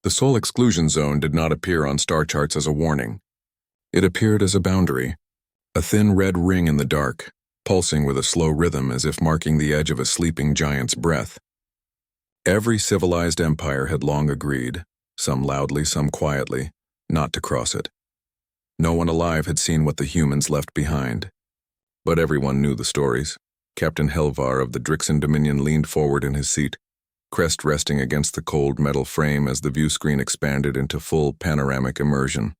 The Sol exclusion zone did not appear on star charts as a warning. It appeared as a boundary, a thin red ring in the dark, pulsing with a slow rhythm as if marking the edge of a sleeping giant's breath. Every civilized empire had long agreed, some loudly, some quietly, not to cross it. No one alive had seen what the humans left behind. But everyone knew the stories. Captain Helvar of the Drixen Dominion leaned forward in his seat, crest resting against the cold metal frame as the view screen expanded into full panoramic immersion.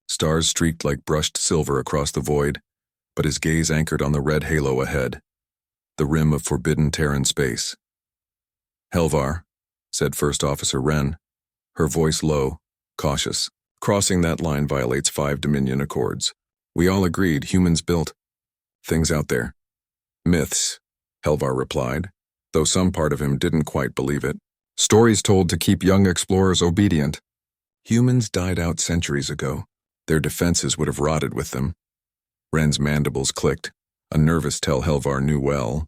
Stars streaked like brushed silver across the void, but his gaze anchored on the red halo ahead, the rim of forbidden Terran space. "Helvar," said First Officer Wren, her voice low, cautious. "Crossing that line violates 5 Dominion Accords. We all agreed humans built things out there." "Myths," Helvar replied, though some part of him didn't quite believe it. "Stories told to keep young explorers obedient. Humans died out centuries ago. Their defenses would have rotted with them." Wren's mandibles clicked, a nervous tell Helvar knew well.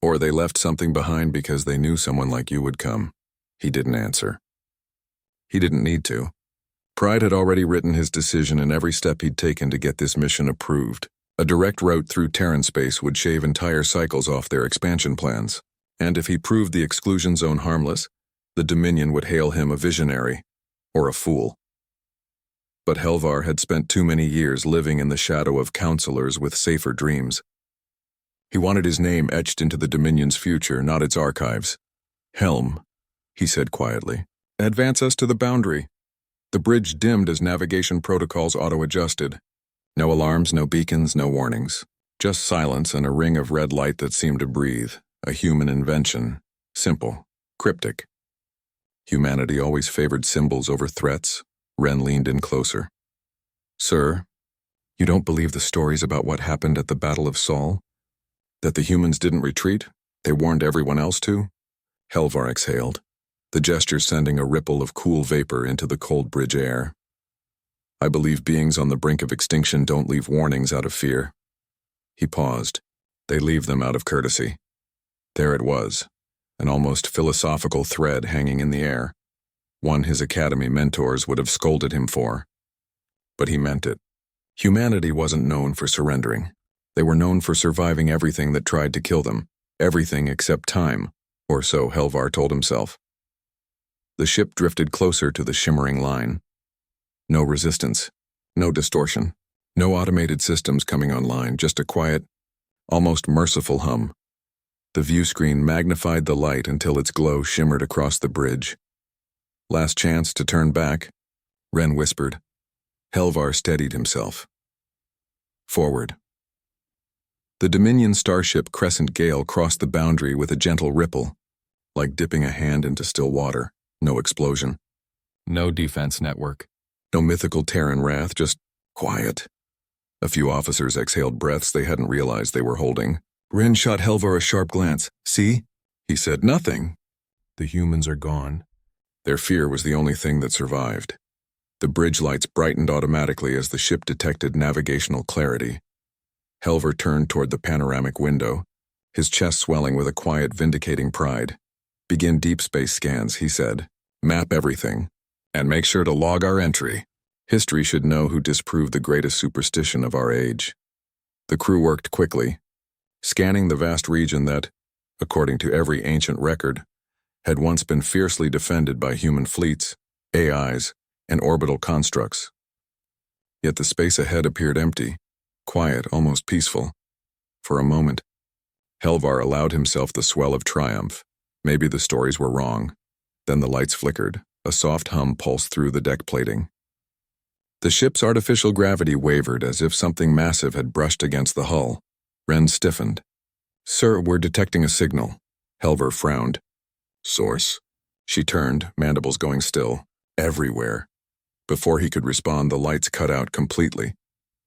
"Or they left something behind because they knew someone like you would come." He didn't answer. He didn't need to. Pride had already written his decision in every step he'd taken to get this mission approved. A direct route through Terran space would shave entire cycles off their expansion plans. And if he proved the exclusion zone harmless, the Dominion would hail him a visionary, or a fool. But Helvar had spent too many years living in the shadow of counselors with safer dreams. He wanted his name etched into the Dominion's future, not its archives. "Helm," he said quietly. "Advance us to the boundary." The bridge dimmed as navigation protocols auto-adjusted. No alarms, no beacons, no warnings. Just silence and a ring of red light that seemed to breathe. A human invention. Simple. Cryptic. Humanity always favored symbols over threats. Wren leaned in closer. "Sir, you don't believe the stories about what happened at the Battle of Sol? That the humans didn't retreat? They warned everyone else to?" Helvar exhaled, the gesture sending a ripple of cool vapor into the cold bridge air. "I believe beings on the brink of extinction don't leave warnings out of fear." He paused. "They leave them out of courtesy." There it was, an almost philosophical thread hanging in the air, one his academy mentors would have scolded him for. But he meant it. Humanity wasn't known for surrendering. They were known for surviving everything that tried to kill them, everything except time, or so Helvar told himself. The ship drifted closer to the shimmering line. No resistance, no distortion, no automated systems coming online, just a quiet, almost merciful hum. The view screen magnified the light until its glow shimmered across the bridge. "Last chance to turn back," Wren whispered. Helvar steadied himself. "Forward." The Dominion starship Crescent Gale crossed the boundary with a gentle ripple, like dipping a hand into still water. No explosion. No defense network. No mythical Terran wrath, just quiet. A few officers exhaled breaths they hadn't realized they were holding. Wren shot Helvar a sharp glance. "See?" he said. "Nothing. The humans are gone." Their fear was the only thing that survived. The bridge lights brightened automatically as the ship detected navigational clarity. Helvar turned toward the panoramic window, his chest swelling with a quiet, vindicating pride. "Begin deep space scans," he said. "Map everything. And make sure to log our entry. History should know who disproved the greatest superstition of our age." The crew worked quickly, scanning the vast region that, according to every ancient record, had once been fiercely defended by human fleets, AIs, and orbital constructs. Yet the space ahead appeared empty, quiet, almost peaceful. For a moment, Helvar allowed himself the swell of triumph. Maybe the stories were wrong. Then the lights flickered, a soft hum pulsed through the deck plating. The ship's artificial gravity wavered as if something massive had brushed against the hull. Wren stiffened. "Sir, we're detecting a signal." Helvar frowned. "Source?" She turned, mandibles going still. "Everywhere." Before he could respond, the lights cut out completely.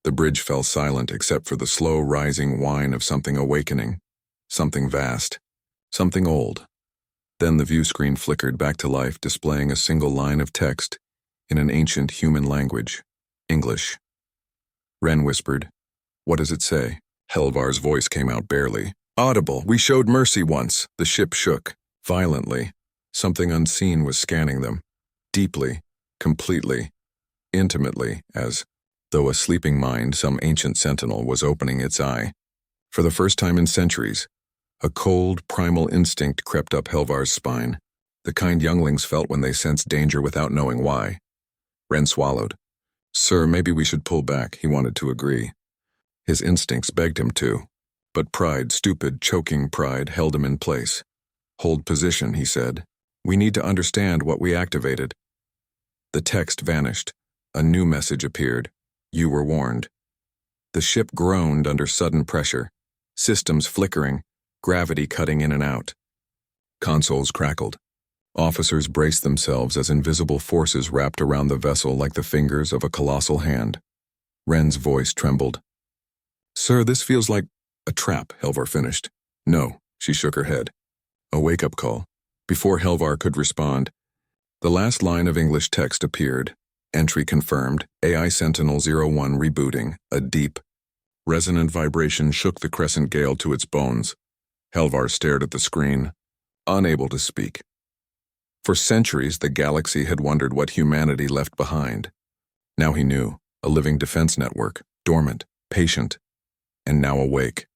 The bridge fell silent except for the slow rising whine of something awakening. Something vast. Something old. Then the view screen flickered back to life, displaying a single line of text in an ancient human language. English. Wren whispered, "What does it say?" Helvar's voice came out barely. "Audible. We showed mercy once." The ship shook. Violently. Something unseen was scanning them. deeply, completely, intimately, as though a sleeping mind, some ancient sentinel, was opening its eye. For the first time in centuries, a cold, primal instinct crept up Helvar's spine, the kind younglings felt when they sensed danger without knowing why. Ren swallowed. "Sir, maybe we should pull back," he wanted to agree. His instincts begged him to, but pride, stupid, choking pride, held him in place. "Hold position," he said. "We need to understand what we activated." The text vanished. A new message appeared. "You were warned." The ship groaned under sudden pressure, systems flickering, gravity cutting in and out. Consoles crackled. Officers braced themselves as invisible forces wrapped around the vessel like the fingers of a colossal hand. Ren's voice trembled. "Sir, this feels like a trap," Helvar finished. "No," she shook her head. A wake-up call. Before Helvar could respond, the last line of English text appeared. Entry confirmed. AI Sentinel-01 rebooting. A deep, resonant vibration shook the Crescent Gale to its bones. Helvar stared at the screen, unable to speak. For centuries, the galaxy had wondered what humanity left behind. Now he knew, a living defense network, dormant, patient, and now awake.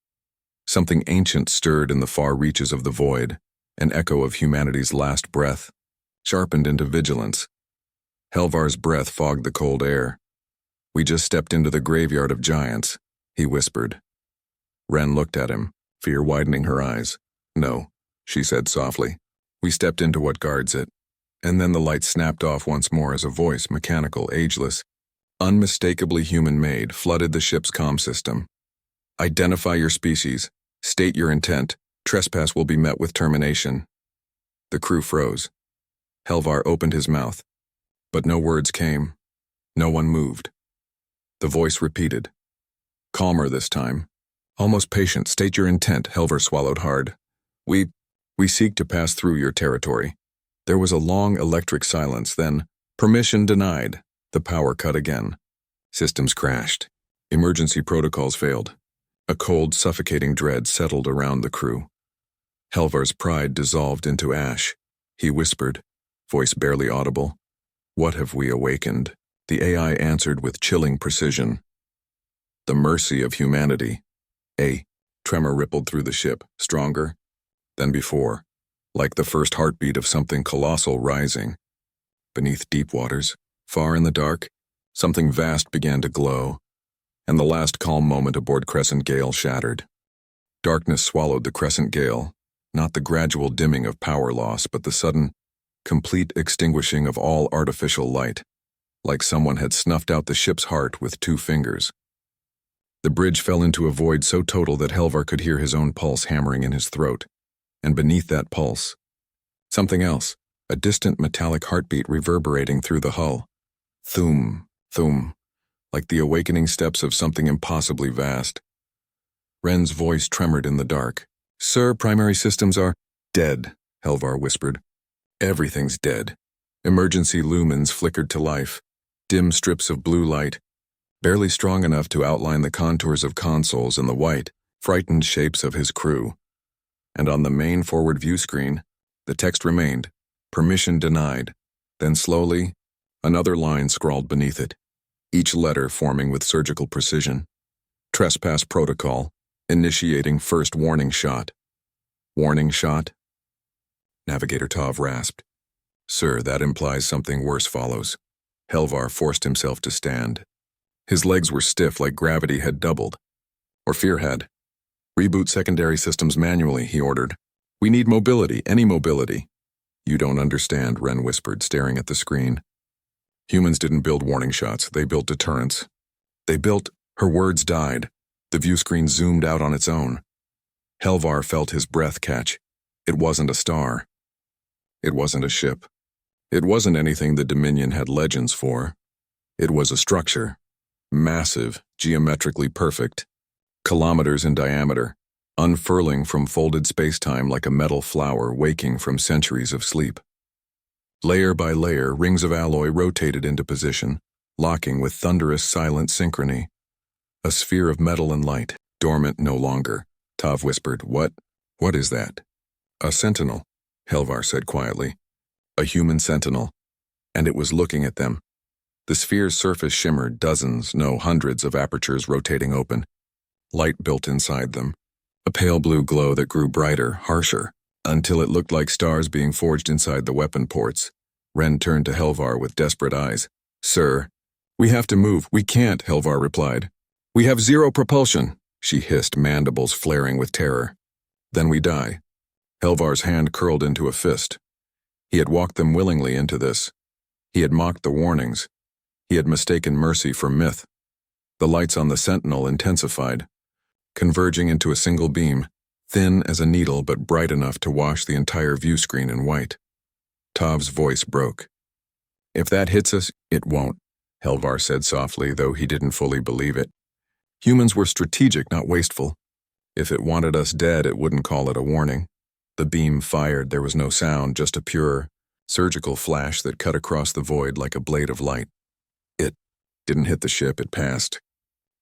Something ancient stirred in the far reaches of the void, an echo of humanity's last breath, sharpened into vigilance. Helvar's breath fogged the cold air. "We just stepped into the graveyard of giants," he whispered. Ren looked at him, fear widening her eyes. "No," she said softly. "We stepped into what guards it." And then the light snapped off once more as a voice, mechanical, ageless, unmistakably human-made, flooded the ship's comm system. "Identify your species. State your intent. Trespass will be met with termination." The crew froze. Helvar opened his mouth, but no words came. No one moved. The voice repeated. Calmer this time. Almost patient. "State your intent." Helvar swallowed hard. We seek to pass through your territory." There was a long electric silence, then, "Permission denied." The power cut again. Systems crashed. Emergency protocols failed. A cold, suffocating dread settled around the crew. Helvar's pride dissolved into ash. He whispered, voice barely audible, "What have we awakened?" The AI answered with chilling precision. "The mercy of humanity." A tremor rippled through the ship, stronger than before, like the first heartbeat of something colossal rising. Beneath deep waters, far in the dark, something vast began to glow, and the last calm moment aboard Crescent Gale shattered. Darkness swallowed the Crescent Gale, not the gradual dimming of power loss, but the sudden, complete extinguishing of all artificial light, like someone had snuffed out the ship's heart with 2 fingers. The bridge fell into a void so total that Helvar could hear his own pulse hammering in his throat, and beneath that pulse, something else, a distant metallic heartbeat reverberating through the hull. Thum, thum, like the awakening steps of something impossibly vast. Ren's voice tremored in the dark. "Sir, primary systems are dead," Helvar whispered. "Everything's dead." Emergency lumens flickered to life, dim strips of blue light, barely strong enough to outline the contours of consoles and the white, frightened shapes of his crew. And on the main forward view screen, the text remained, "Permission denied." Then slowly, another line scrawled beneath it, each letter forming with surgical precision. "Trespass protocol, initiating first warning shot." "Warning shot?" Navigator Tov rasped. "Sir, that implies something worse follows." Helvar forced himself to stand. His legs were stiff like gravity had doubled. Or fear had. "Reboot secondary systems manually," he ordered. "We need mobility, any mobility." "You don't understand," Ren whispered, staring at the screen. "Humans didn't build warning shots, they built deterrents. They built..." Her words died. The view screen zoomed out on its own. Helvar felt his breath catch. It wasn't a star. It wasn't a ship. It wasn't anything the Dominion had legends for. It was a structure. Massive, geometrically perfect. Kilometers in diameter, unfurling from folded space-time like a metal flower waking from centuries of sleep. Layer by layer, rings of alloy rotated into position, locking with thunderous, silent synchrony. A sphere of metal and light, dormant no longer. Tov whispered, What is that?" "A sentinel," Helvar said quietly. "A human sentinel. and it was looking at them. The sphere's surface shimmered, dozens, no, hundreds of apertures rotating open. Light built inside them, a pale blue glow that grew brighter, harsher, until it looked like stars being forged inside the weapon ports. Ren turned to Helvar with desperate eyes. "Sir, we have to move." "We can't," Helvar replied. "We have zero propulsion," she hissed, mandibles flaring with terror. "Then we die." Helvar's hand curled into a fist. He had walked them willingly into this. He had mocked the warnings. He had mistaken mercy for myth. The lights on the Sentinel intensified, converging into a single beam, thin as a needle but bright enough to wash the entire view screen in white. Tav's voice broke. "If that hits us, it won't," Helvar said softly, though he didn't fully believe it. Humans were strategic, not wasteful. If it wanted us dead, it wouldn't call it a warning. The beam fired. There was no sound, just a pure, surgical flash that cut across the void like a blade of light. It didn't hit the ship, it passed.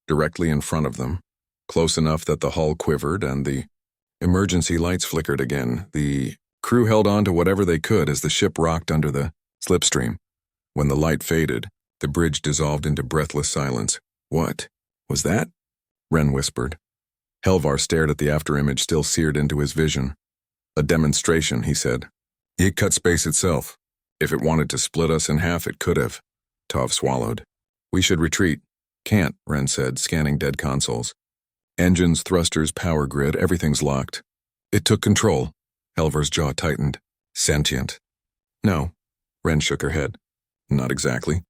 Directly in front of them, close enough that the hull quivered and the emergency lights flickered again. The crew held on to whatever they could as the ship rocked under the slipstream. When the light faded, the bridge dissolved into breathless silence. "What was that?" Ren whispered. Helvar stared at the afterimage still seared into his vision. "A demonstration," he said. "It cut space itself. If it wanted to split us in half, it could have." Tav swallowed. "We should retreat." "Can't," Ren said, scanning dead consoles. "Engines, thrusters, power grid, everything's locked." "It took control." Helvar's jaw tightened. "Sentient." "No." Ren shook her head. "Not exactly.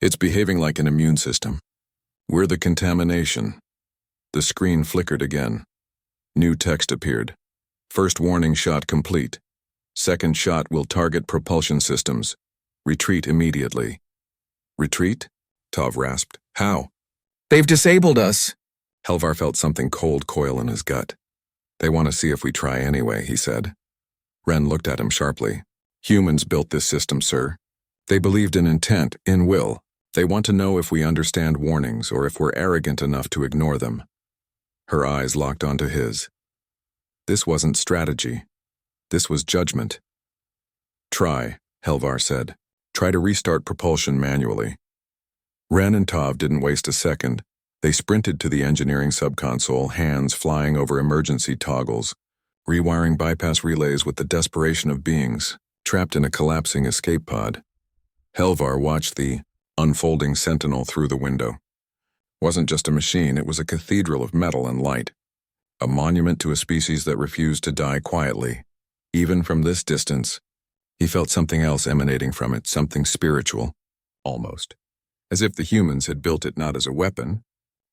It's behaving like an immune system. We're the contamination." The screen flickered again. New text appeared. "First warning shot complete. Second shot will target propulsion systems. Retreat immediately." "Retreat?" Tav rasped. "How?" "They've disabled us." Helvar felt something cold coil in his gut. "They want to see if we try anyway," he said. Ren looked at him sharply. "Humans built this system, sir. They believed in intent, in will. They want to know if we understand warnings or if we're arrogant enough to ignore them." Her eyes locked onto his. This wasn't strategy. This was judgment. "Try," Helvar said. "Try to restart propulsion manually." Ren and Tav didn't waste a second. They sprinted to the engineering subconsole, hands flying over emergency toggles, rewiring bypass relays with the desperation of beings trapped in a collapsing escape pod. Helvar watched the unfolding Sentinel through the window. Wasn't just a machine, it was a cathedral of metal and light. A monument to a species that refused to die quietly. Even from this distance, he felt something else emanating from it, something spiritual, almost. As if the humans had built it not as a weapon,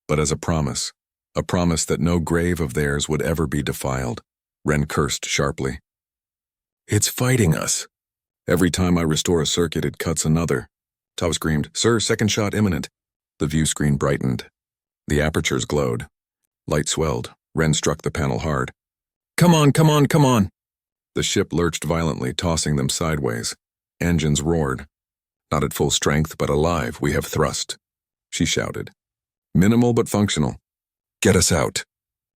but as a promise that no grave of theirs would ever be defiled. Ren cursed sharply. "It's fighting us. Every time I restore a circuit, it cuts another." Tav screamed, "Sir, second shot imminent." The view screen brightened. The apertures glowed. Light swelled. Ren struck the panel hard. "Come on, come on, come on!" The ship lurched violently, tossing them sideways. Engines roared. "Not at full strength, but alive. We have thrust," she shouted. "Minimal but functional." "Get us out!"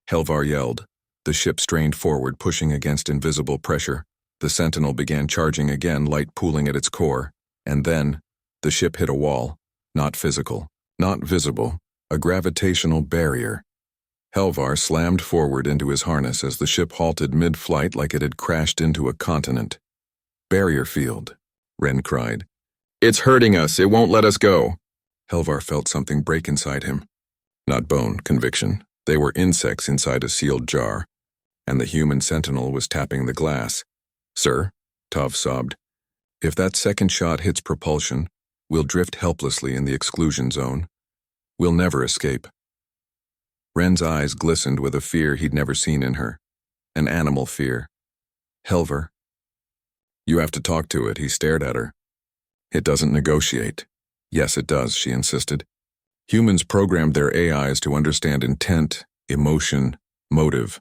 Helvar yelled. The ship strained forward, pushing against invisible pressure. The Sentinel began charging again, light pooling at its core. And then, the ship hit a wall. Not physical, not visible, a gravitational barrier. Helvar slammed forward into his harness as the ship halted mid-flight like it had crashed into a continent. "Barrier field," Ren cried. "It's hurting us. It won't let us go." Helvar felt something break inside him. Not bone, conviction. They were insects inside a sealed jar, and the human Sentinel was tapping the glass. "Sir," Tav sobbed, "if that second shot hits propulsion, we'll drift helplessly in the exclusion zone. We'll never escape." Ren's eyes glistened with a fear he'd never seen in her. An animal fear. "Helvar." "You have to talk to it," he stared at her. "It doesn't negotiate." "Yes, it does," she insisted. Humans programmed their AIs to understand intent, emotion, motive.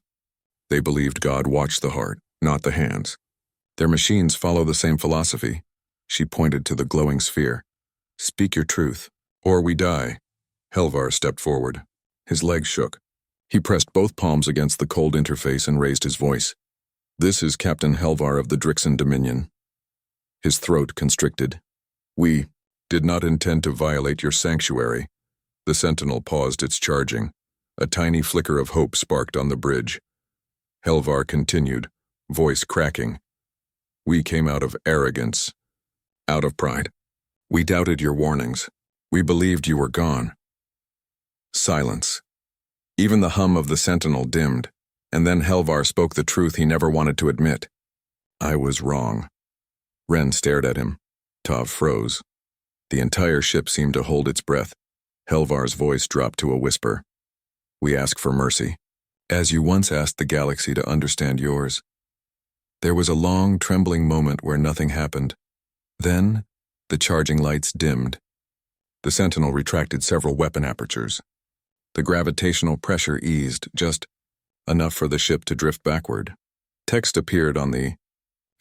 They believed God watched the heart, not the hands. Their machines follow the same philosophy. She pointed to the glowing sphere. "Speak your truth, or we die." Helvar stepped forward. His legs shook. He pressed both palms against the cold interface and raised his voice. "This is Captain Helvar of the Drixen Dominion." His throat constricted. We did not intend to violate your sanctuary. The sentinel paused its charging. A tiny flicker of hope sparked on the bridge. Helvar continued, voice cracking. We came out of arrogance, out of pride. We doubted your warnings. We believed you were gone. Silence. Even the hum of the sentinel dimmed, and then Helvar spoke the truth he never wanted to admit. I was wrong. Ren stared at him. Tav froze. The entire ship seemed to hold its breath. Helvar's voice dropped to a whisper. We ask for mercy, as you once asked the galaxy to understand yours. There was a long, trembling moment where nothing happened. Then, the charging lights dimmed. The sentinel retracted several weapon apertures. The gravitational pressure eased, just enough for the ship to drift backward. Text appeared on the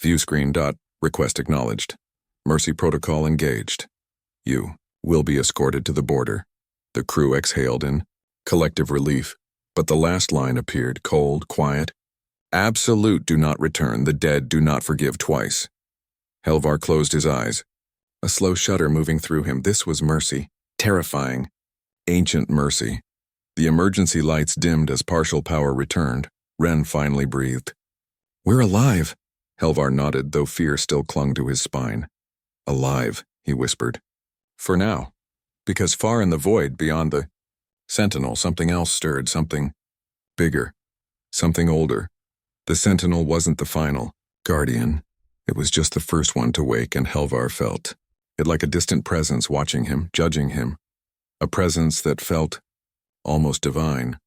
view screen. Request acknowledged. Mercy protocol engaged. You will be escorted to the border. The crew exhaled in collective relief, but the last line appeared cold, quiet. Absolute do not return, the dead do not forgive twice. Helvar closed his eyes, a slow shudder moving through him. This was mercy, terrifying, ancient mercy. The emergency lights dimmed as partial power returned. Ren finally breathed. We're alive. Helvar nodded, though fear still clung to his spine. Alive, he whispered. For now, because far in the void beyond the sentinel, something else stirred, something bigger, something older. The sentinel wasn't the final guardian. It was just the first one to wake, and Helvar felt it like a distant presence watching him, judging him. A presence that felt almost divine.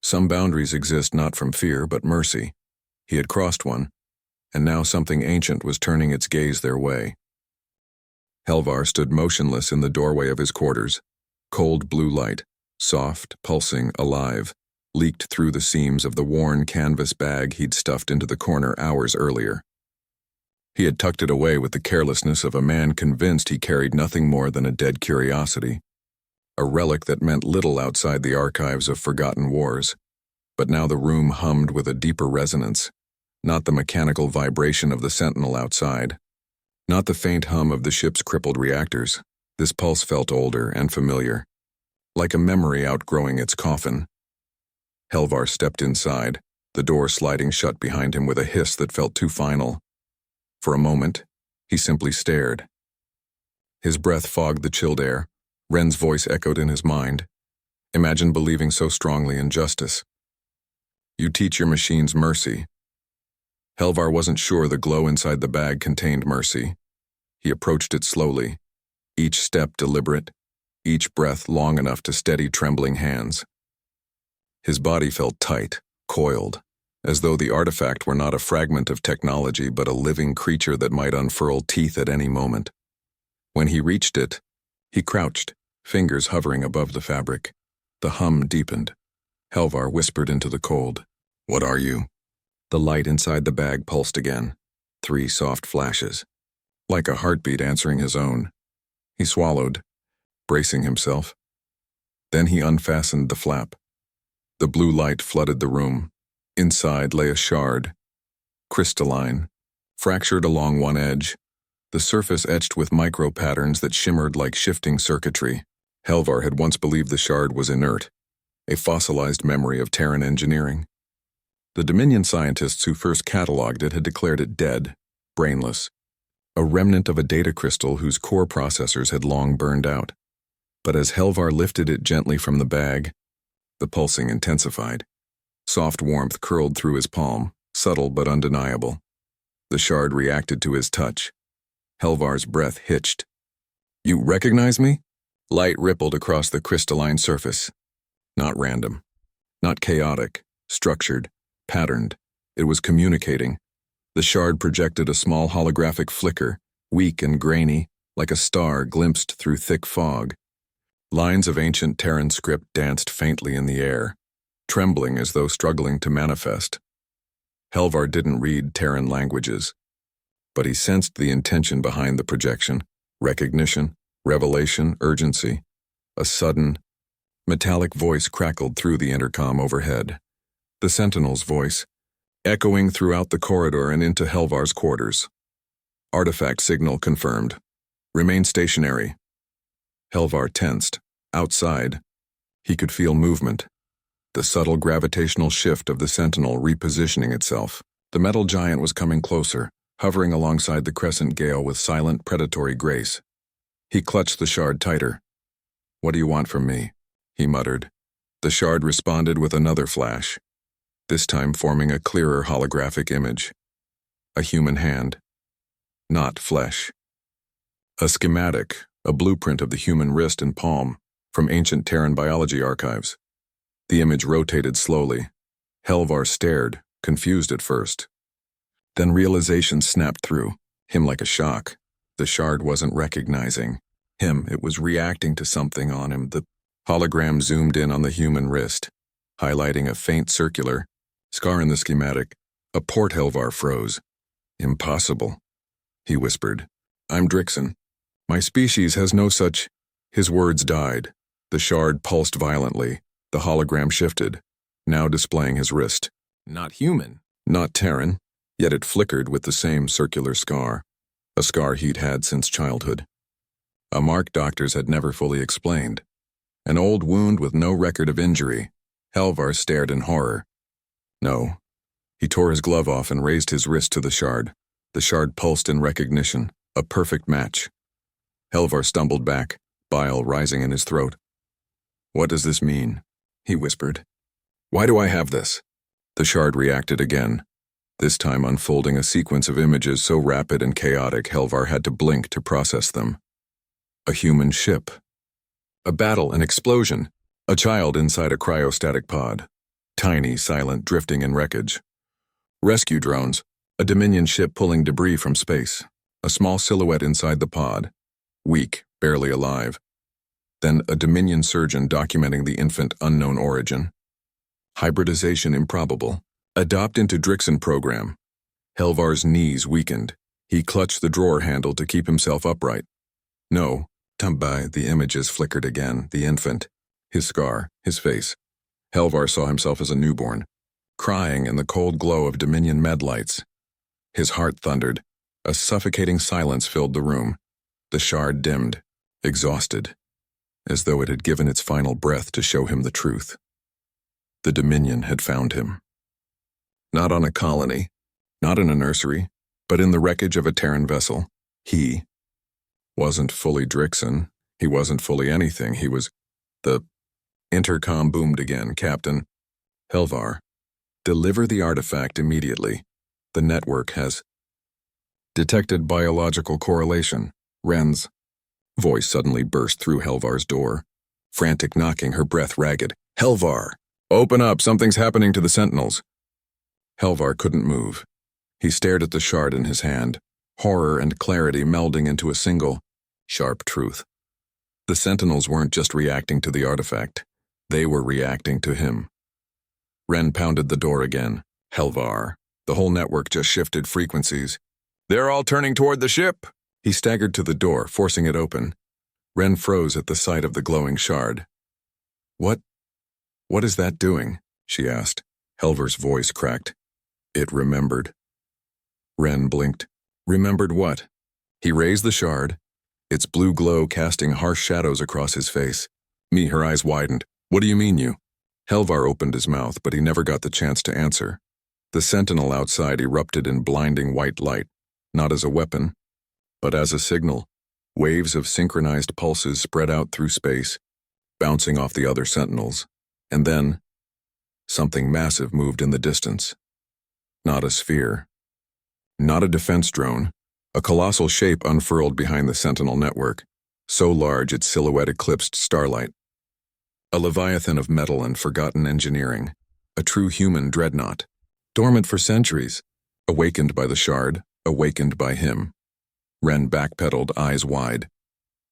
Some boundaries exist not from fear, but mercy. He had crossed one, and now something ancient was turning its gaze their way. Helvar stood motionless in the doorway of his quarters. Cold blue light, soft, pulsing, alive, leaked through the seams of the worn canvas bag he'd stuffed into the corner hours earlier. He had tucked it away with the carelessness of a man convinced he carried nothing more than a dead curiosity, a relic that meant little outside the archives of forgotten wars. But now the room hummed with a deeper resonance, not the mechanical vibration of the sentinel outside, not the faint hum of the ship's crippled reactors. This pulse felt older and familiar, like a memory outgrowing its coffin. Helvar stepped inside, the door sliding shut behind him with a hiss that felt too final. For a moment, he simply stared. His breath fogged the chilled air. Ren's voice echoed in his mind. Imagine believing so strongly in justice. You teach your machines mercy. Helvar wasn't sure the glow inside the bag contained mercy. He approached it slowly, each step deliberate, each breath long enough to steady trembling hands. His body felt tight, coiled, as though the artifact were not a fragment of technology but a living creature that might unfurl teeth at any moment. When he reached it, he crouched, fingers hovering above the fabric. The hum deepened. Helvar whispered into the cold. What are you? The light inside the bag pulsed again. 3 soft flashes, like a heartbeat answering his own. He swallowed, bracing himself. Then he unfastened the flap. The blue light flooded the room. Inside lay a shard, crystalline, fractured along one edge, the surface etched with micro-patterns that shimmered like shifting circuitry. Helvar had once believed the shard was inert, a fossilized memory of Terran engineering. The Dominion scientists who first cataloged it had declared it dead, brainless, a remnant of a data crystal whose core processors had long burned out. But as Helvar lifted it gently from the bag, the pulsing intensified. Soft warmth curled through his palm, subtle but undeniable. The shard reacted to his touch. Helvar's breath hitched. You recognize me? Light rippled across the crystalline surface. Not random. Not chaotic, structured, patterned. It was communicating. The shard projected a small holographic flicker, weak and grainy, like a star glimpsed through thick fog. Lines of ancient Terran script danced faintly in the air, trembling as though struggling to manifest. Helvar didn't read Terran languages, but he sensed the intention behind the projection: recognition, revelation, urgency. A sudden, metallic voice crackled through the intercom overhead. The Sentinel's voice, echoing throughout the corridor and into Helvar's quarters. Artifact signal confirmed. Remain stationary. Helvar tensed. Outside, he could feel movement. The subtle gravitational shift of the sentinel repositioning itself. The metal giant was coming closer, hovering alongside the crescent gale with silent predatory grace. He clutched the shard tighter. "What do you want from me?" he muttered. The shard responded with another flash, this time forming a clearer holographic image. A human hand. Not flesh. A schematic, a blueprint of the human wrist and palm, from ancient Terran biology archives. The image rotated slowly. Helvar stared, confused at first. Then realization snapped through, him like a shock. The shard wasn't recognizing him, it was reacting to something on him. The hologram zoomed in on the human wrist, highlighting a faint circular scar in the schematic. A port. Helvar froze. "Impossible," he whispered. "I'm Drixon. My species has no such..." His words died. The shard pulsed violently. The hologram shifted, now displaying his wrist. Not human. Not Terran, yet it flickered with the same circular scar. A scar he'd had since childhood. A mark doctors had never fully explained. An old wound with no record of injury. Helvar stared in horror. No. He tore his glove off and raised his wrist to the shard. The shard pulsed in recognition. A perfect match. Helvar stumbled back, bile rising in his throat. "What does this mean?" he whispered. "Why do I have this?" The shard reacted again, this time unfolding a sequence of images so rapid and chaotic Helvar had to blink to process them. A human ship. A battle, an explosion. A child inside a cryostatic pod. Tiny, silent, drifting in wreckage. Rescue drones. A Dominion ship pulling debris from space. A small silhouette inside the pod. Weak, barely alive. Then a Dominion surgeon documenting the infant unknown origin. Hybridization improbable. Adopt into Drixon program. Helvar's knees weakened. He clutched the drawer handle to keep himself upright. No. Tumbai, the images flickered again. The infant. His scar. His face. Helvar saw himself as a newborn, crying in the cold glow of Dominion med lights. His heart thundered. A suffocating silence filled the room. The shard dimmed, exhausted, as though it had given its final breath to show him the truth. The Dominion had found him. Not on a colony, not in a nursery, but in the wreckage of a Terran vessel. He wasn't fully Drixon. He wasn't fully anything. He was... The intercom boomed again. "Captain Helvar, deliver the artifact immediately. The network has detected biological correlation." Wren's voice suddenly burst through Helvar's door, frantic knocking, her breath ragged. "Helvar, open up, something's happening to the sentinels." Helvar couldn't move. He stared at the shard in his hand, horror and clarity melding into a single, sharp truth. The sentinels weren't just reacting to the artifact. They were reacting to him. Wren pounded the door again. "Helvar, the whole network just shifted frequencies. They're all turning toward the ship." He staggered to the door, forcing it open. Wren froze at the sight of the glowing shard. What is that doing?" she asked. Helvar's voice cracked. "It remembered." Wren blinked. "Remembered what?" He raised the shard, its blue glow casting harsh shadows across his face. Her eyes widened. "What do you mean, you?" Helvar opened his mouth, but he never got the chance to answer. The sentinel outside erupted in blinding white light, not as a weapon, but as a signal. Waves of synchronized pulses spread out through space, bouncing off the other sentinels. And then, something massive moved in the distance. Not a sphere. Not a defense drone. A colossal shape unfurled behind the sentinel network, so large its silhouette eclipsed starlight. A leviathan of metal and forgotten engineering. A true human dreadnought. Dormant for centuries. Awakened by the shard, awakened by him. Wren backpedaled, eyes wide.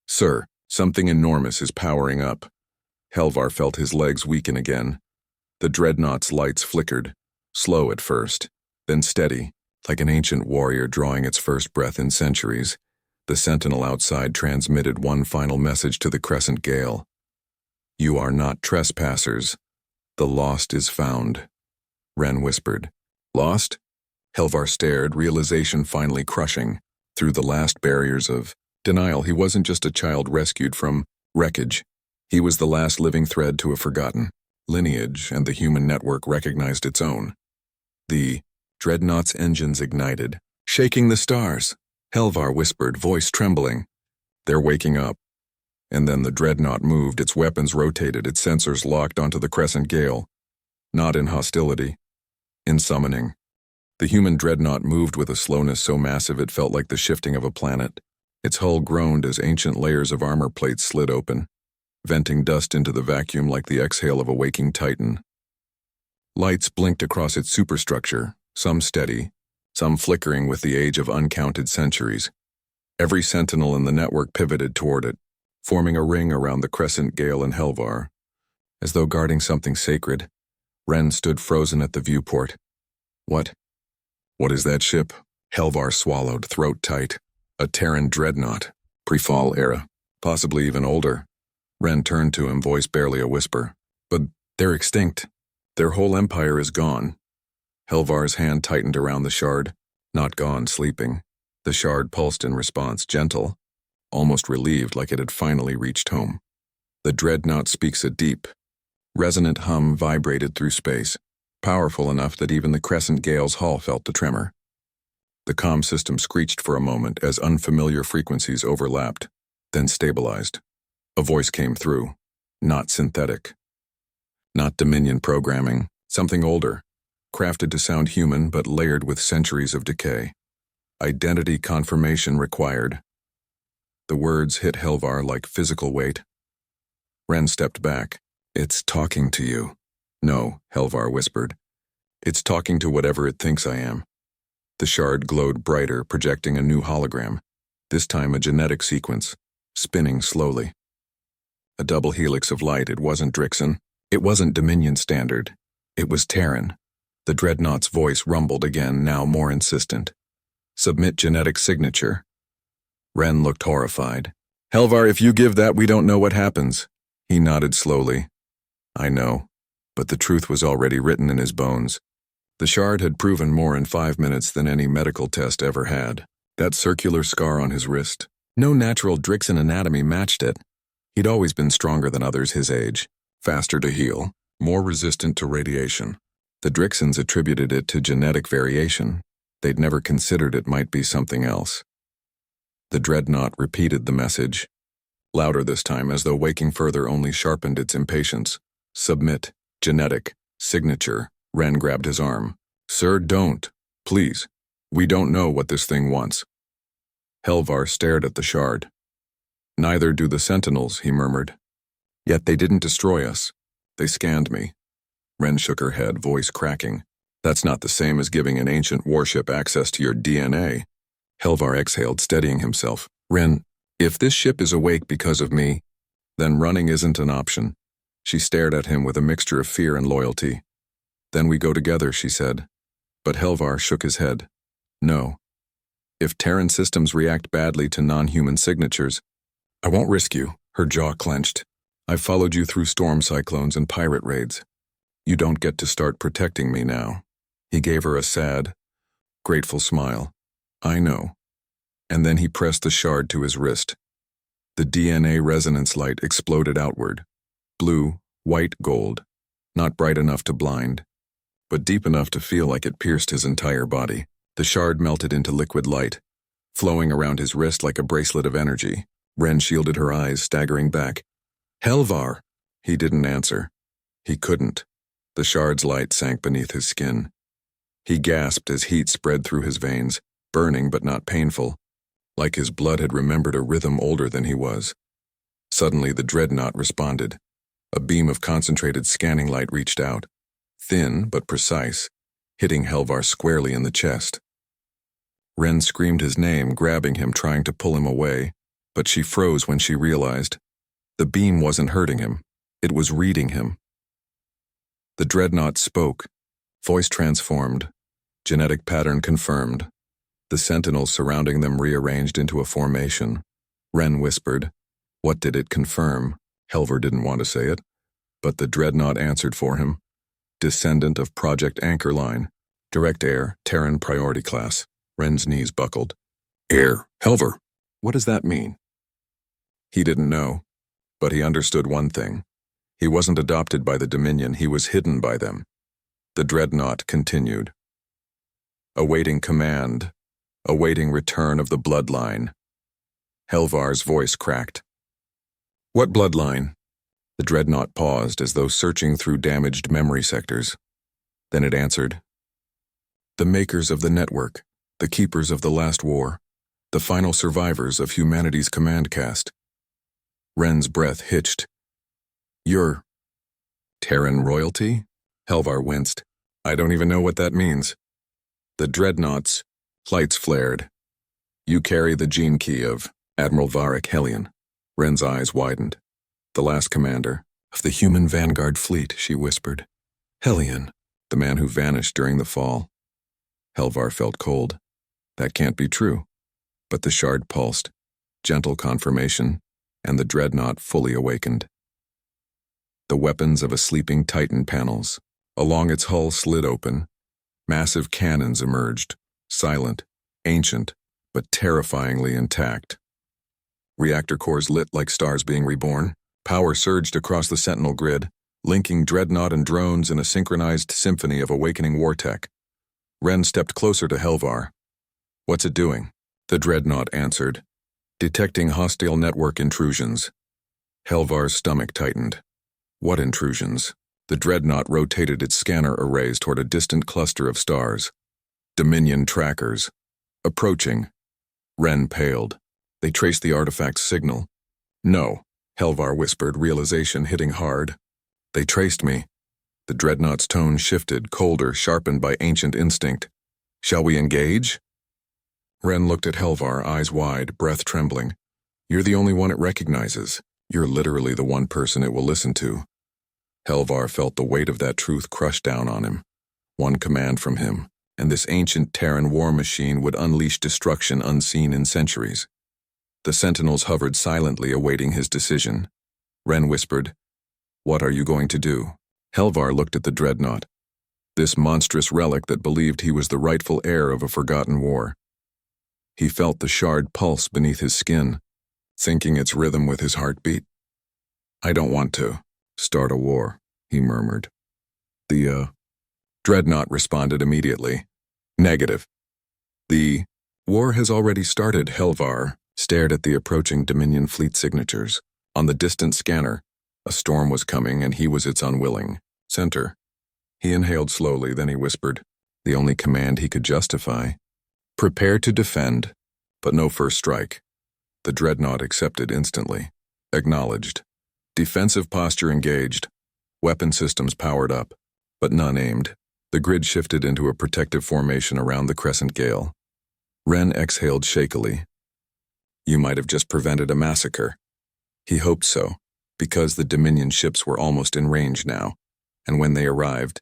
"Sir, something enormous is powering up." Helvar felt his legs weaken again. The dreadnought's lights flickered, slow at first, then steady, like an ancient warrior drawing its first breath in centuries. The sentinel outside transmitted one final message to the crescent gale. "You are not trespassers. The lost is found," Wren whispered. "Lost?" Helvar stared, realization finally crushing. Through the last barriers of Denial. He wasn't just a child rescued from wreckage. He was the last living thread to a forgotten lineage, and the human network recognized its own. The dreadnought's engines ignited, shaking the stars. Helvar whispered, voice trembling. They're waking up. And then the dreadnought moved, its weapons rotated, its sensors locked onto the crescent gale. Not in hostility, in summoning. The human dreadnought moved with a slowness so massive it felt like the shifting of a planet. Its hull groaned as ancient layers of armor plates slid open, venting dust into the vacuum like the exhale of a waking titan. Lights blinked across its superstructure, some steady, some flickering with the age of uncounted centuries. Every sentinel in the network pivoted toward it, forming a ring around the crescent gale and Helvar. As though guarding something sacred, Ren stood frozen at the viewport. What is that ship? Helvar swallowed, throat tight. A Terran dreadnought, pre-fall era, possibly even older. Ren turned to him, voice barely a whisper. But they're extinct. Their whole empire is gone. Helvar's hand tightened around the shard. Not gone, sleeping. The shard pulsed in response, gentle, almost relieved, like it had finally reached home. The dreadnought speaks a deep, resonant hum vibrated through space, powerful enough that even the crescent gale's hull felt the tremor. The comm system screeched for a moment as unfamiliar frequencies overlapped, then stabilized. A voice came through, not synthetic. Not Dominion programming, something older, crafted to sound human but layered with centuries of decay. Identity confirmation required. The words hit Helvar like physical weight. Ren stepped back. It's talking to you. No, Helvar whispered. It's talking to whatever it thinks I am. The shard glowed brighter, projecting a new hologram, this time a genetic sequence, spinning slowly. A double helix of light. It wasn't Drixon. It wasn't Dominion standard. It was Terran. The dreadnought's voice rumbled again, now more insistent. Submit genetic signature. Ren looked horrified. Helvar, if you give that, we don't know what happens. He nodded slowly. I know, but the truth was already written in his bones. The shard had proven more in 5 minutes than any medical test ever had. That circular scar on his wrist. No natural Drixon anatomy matched it. He'd always been stronger than others his age, faster to heal, more resistant to radiation. The Drixons attributed it to genetic variation. They'd never considered it might be something else. The dreadnought repeated the message, louder this time, as though waking further only sharpened its impatience. Submit, genetic, signature. Ren grabbed his arm. Sir, don't. Please. We don't know what this thing wants. Helvar stared at the shard. Neither do the sentinels, he murmured. Yet they didn't destroy us. They scanned me. Ren shook her head, voice cracking. That's not the same as giving an ancient warship access to your DNA. Helvar exhaled, steadying himself. Ren, if this ship is awake because of me, then running isn't an option. She stared at him with a mixture of fear and loyalty. Then we go together, she said. But Helvar shook his head. No. If Terran systems react badly to non-human signatures, I won't risk you. Her jaw clenched. I've followed you through storm cyclones and pirate raids. You don't get to start protecting me now. He gave her a sad, grateful smile. I know. And then he pressed the shard to his wrist. The DNA resonance light exploded outward. Blue, white, gold. Not bright enough to blind, but deep enough to feel like it pierced his entire body. The shard melted into liquid light, flowing around his wrist like a bracelet of energy. Ren shielded her eyes, staggering back. Helvar! He didn't answer. He couldn't. The shard's light sank beneath his skin. He gasped as heat spread through his veins, burning but not painful, like his blood had remembered a rhythm older than he was. Suddenly the dreadnought responded. A beam of concentrated scanning light reached out, thin but precise, hitting Helvar squarely in the chest. Ren screamed his name, grabbing him, trying to pull him away, but she froze when she realized the beam wasn't hurting him. It was reading him. The dreadnought spoke, voice transformed, genetic pattern confirmed. The sentinels surrounding them rearranged into a formation. Ren whispered. What did it confirm? Helvar didn't want to say it, but the dreadnought answered for him. Descendant of Project Anchorline, direct heir, Terran priority class. Ren's knees buckled. Heir, Helvar. What does that mean? He didn't know, but he understood one thing. He wasn't adopted by the Dominion, he was hidden by them. The dreadnought continued. Awaiting command, awaiting return of the bloodline. Helvar's voice cracked. What bloodline? The dreadnought paused as though searching through damaged memory sectors. Then it answered. The makers of the network, the keepers of the last war, the final survivors of humanity's command cast. Ren's breath hitched. You're Terran royalty? Helvar winced. I don't even know what that means. The dreadnoughts, lights flared. You carry the gene key of Admiral Varric Hellion. Ren's eyes widened. The last commander of the human vanguard fleet, she whispered. Hellion, the man who vanished during the fall. Helvar felt cold. That can't be true. But the shard pulsed, gentle confirmation, and the dreadnought fully awakened. The weapons of a sleeping Titan panels. Along its hull slid open. Massive cannons emerged, silent, ancient, but terrifyingly intact. Reactor cores lit like stars being reborn. Power surged across the Sentinel grid, linking dreadnought and drones in a synchronized symphony of awakening war tech. Ren stepped closer to Helvar. What's it doing? The dreadnought answered. Detecting hostile network intrusions. Helvar's stomach tightened. What intrusions? The dreadnought rotated its scanner arrays toward a distant cluster of stars. Dominion trackers. Approaching. Ren paled. They traced the artifact's signal. No, Helvar whispered, realization hitting hard. They traced me. The dreadnought's tone shifted, colder, sharpened by ancient instinct. Shall we engage? Ren looked at Helvar, eyes wide, breath trembling. You're the only one it recognizes. You're literally the one person it will listen to. Helvar felt the weight of that truth crush down on him. One command from him, and this ancient Terran war machine would unleash destruction unseen in centuries. The sentinels hovered silently, awaiting his decision. Ren whispered, What are you going to do? Helvar looked at the dreadnought, this monstrous relic that believed he was the rightful heir of a forgotten war. He felt the shard pulse beneath his skin, syncing its rhythm with his heartbeat. I don't want to start a war, he murmured. The dreadnought responded immediately. Negative. The war has already started. Helvar stared at the approaching Dominion fleet signatures. On the distant scanner, a storm was coming and he was its unwilling center. He inhaled slowly, then he whispered, the only command he could justify. Prepare to defend, but no first strike. The dreadnought accepted instantly. Acknowledged. Defensive posture engaged. Weapon systems powered up, but none aimed. The grid shifted into a protective formation around the crescent gale. Ren exhaled shakily. You might have just prevented a massacre. He hoped so, because the Dominion ships were almost in range now, and when they arrived,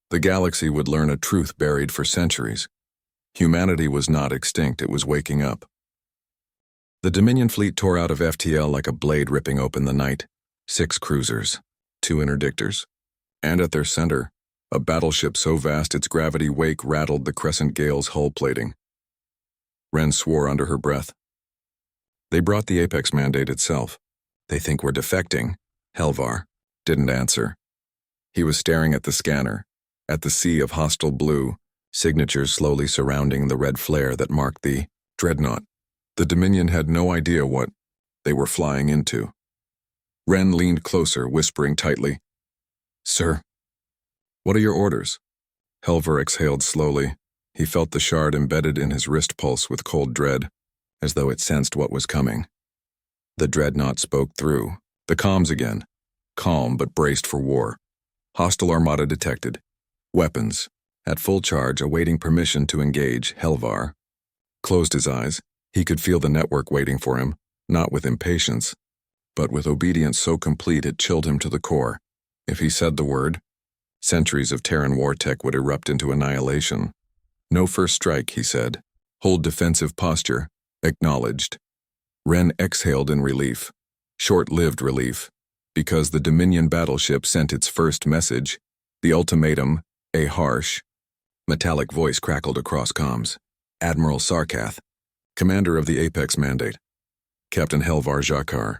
the galaxy would learn a truth buried for centuries. Humanity was not extinct, it was waking up. The Dominion fleet tore out of FTL like a blade ripping open the night. 6 cruisers, 2 interdictors, and at their center, a battleship so vast its gravity wake rattled the crescent gale's hull plating. Ren swore under her breath. They brought the Apex mandate itself. They think we're defecting. Helvar didn't answer. He was staring at the scanner, at the sea of hostile blue, signatures slowly surrounding the red flare that marked the dreadnought. The Dominion had no idea what they were flying into. Ren leaned closer, whispering tightly, Sir, what are your orders? Helvar exhaled slowly. He felt the shard embedded in his wrist pulse with cold dread, as though it sensed what was coming. The dreadnought spoke through. The comms again. Calm but braced for war. Hostile armada detected. Weapons. At full charge, awaiting permission to engage. Helvar closed his eyes. He could feel the network waiting for him, not with impatience, but with obedience so complete it chilled him to the core. If he said the word, centuries of Terran war tech would erupt into annihilation. No first strike, he said. Hold defensive posture. Acknowledged. Ren exhaled in relief. Short-lived relief. Because the Dominion battleship sent its first message, the ultimatum, a harsh, metallic voice crackled across comms. Admiral Sarkath, commander of the Apex mandate. Captain Helvar Jakar.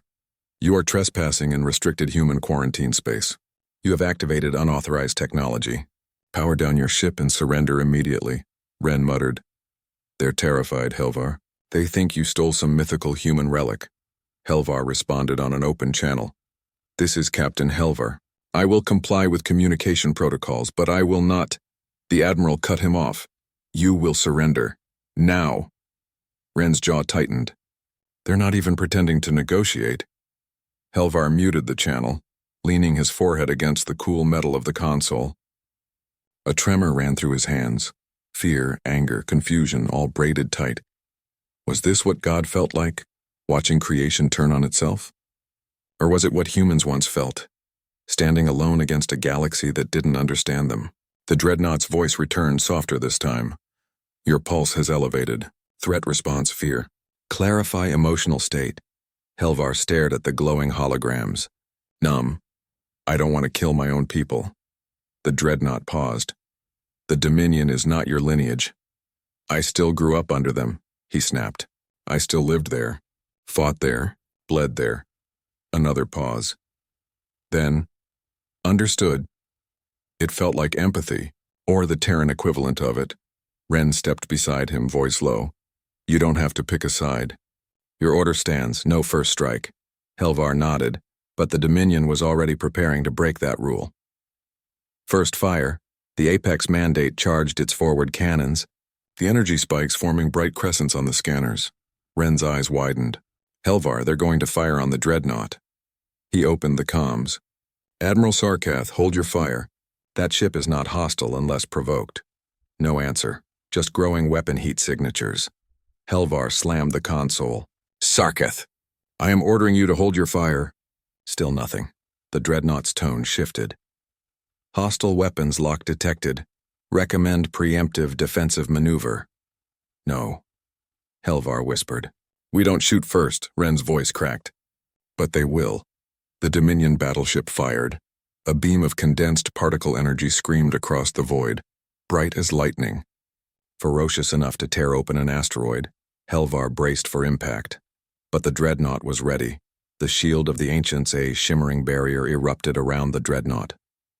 You are trespassing in restricted human quarantine space. You have activated unauthorized technology. Power down your ship and surrender immediately, Ren muttered. They're terrified, Helvar. They think you stole some mythical human relic. Helvar responded on an open channel. This is Captain Helvar. I will comply with communication protocols, but I will not. The Admiral cut him off. You will surrender. Now. Ren's jaw tightened. They're not even pretending to negotiate. Helvar muted the channel, leaning his forehead against the cool metal of the console. A tremor ran through his hands. Fear, anger, confusion, all braided tight. Was this what God felt like, watching creation turn on itself? Or was it what humans once felt, standing alone against a galaxy that didn't understand them? The dreadnought's voice returned softer this time. Your pulse has elevated. Threat response, fear. Clarify emotional state. Helvar stared at the glowing holograms. Numb. I don't want to kill my own people. The dreadnought paused. The Dominion is not your lineage. I still grew up under them, he snapped. I still lived there, fought there, bled there. Another pause. Then, understood. It felt like empathy, or the Terran equivalent of it. Ren stepped beside him, voice low. You don't have to pick a side. Your order stands, no first strike. Helvar nodded, but the Dominion was already preparing to break that rule. First fire, the Apex mandate charged its forward cannons, the energy spikes forming bright crescents on the scanners. Ren's eyes widened. Helvar, they're going to fire on the dreadnought. He opened the comms. Admiral Sarkath, hold your fire. That ship is not hostile unless provoked. No answer, just growing weapon heat signatures. Helvar slammed the console. Sarkath, I am ordering you to hold your fire. Still nothing. The dreadnought's tone shifted. Hostile weapons lock detected. Recommend preemptive defensive maneuver. No. Helvar whispered. We don't shoot first, Ren's voice cracked. But they will. The Dominion battleship fired. A beam of condensed particle energy screamed across the void, bright as lightning. Ferocious enough to tear open an asteroid, Helvar braced for impact. But the dreadnought was ready. The shield of the ancients, a shimmering barrier, erupted around the dreadnought.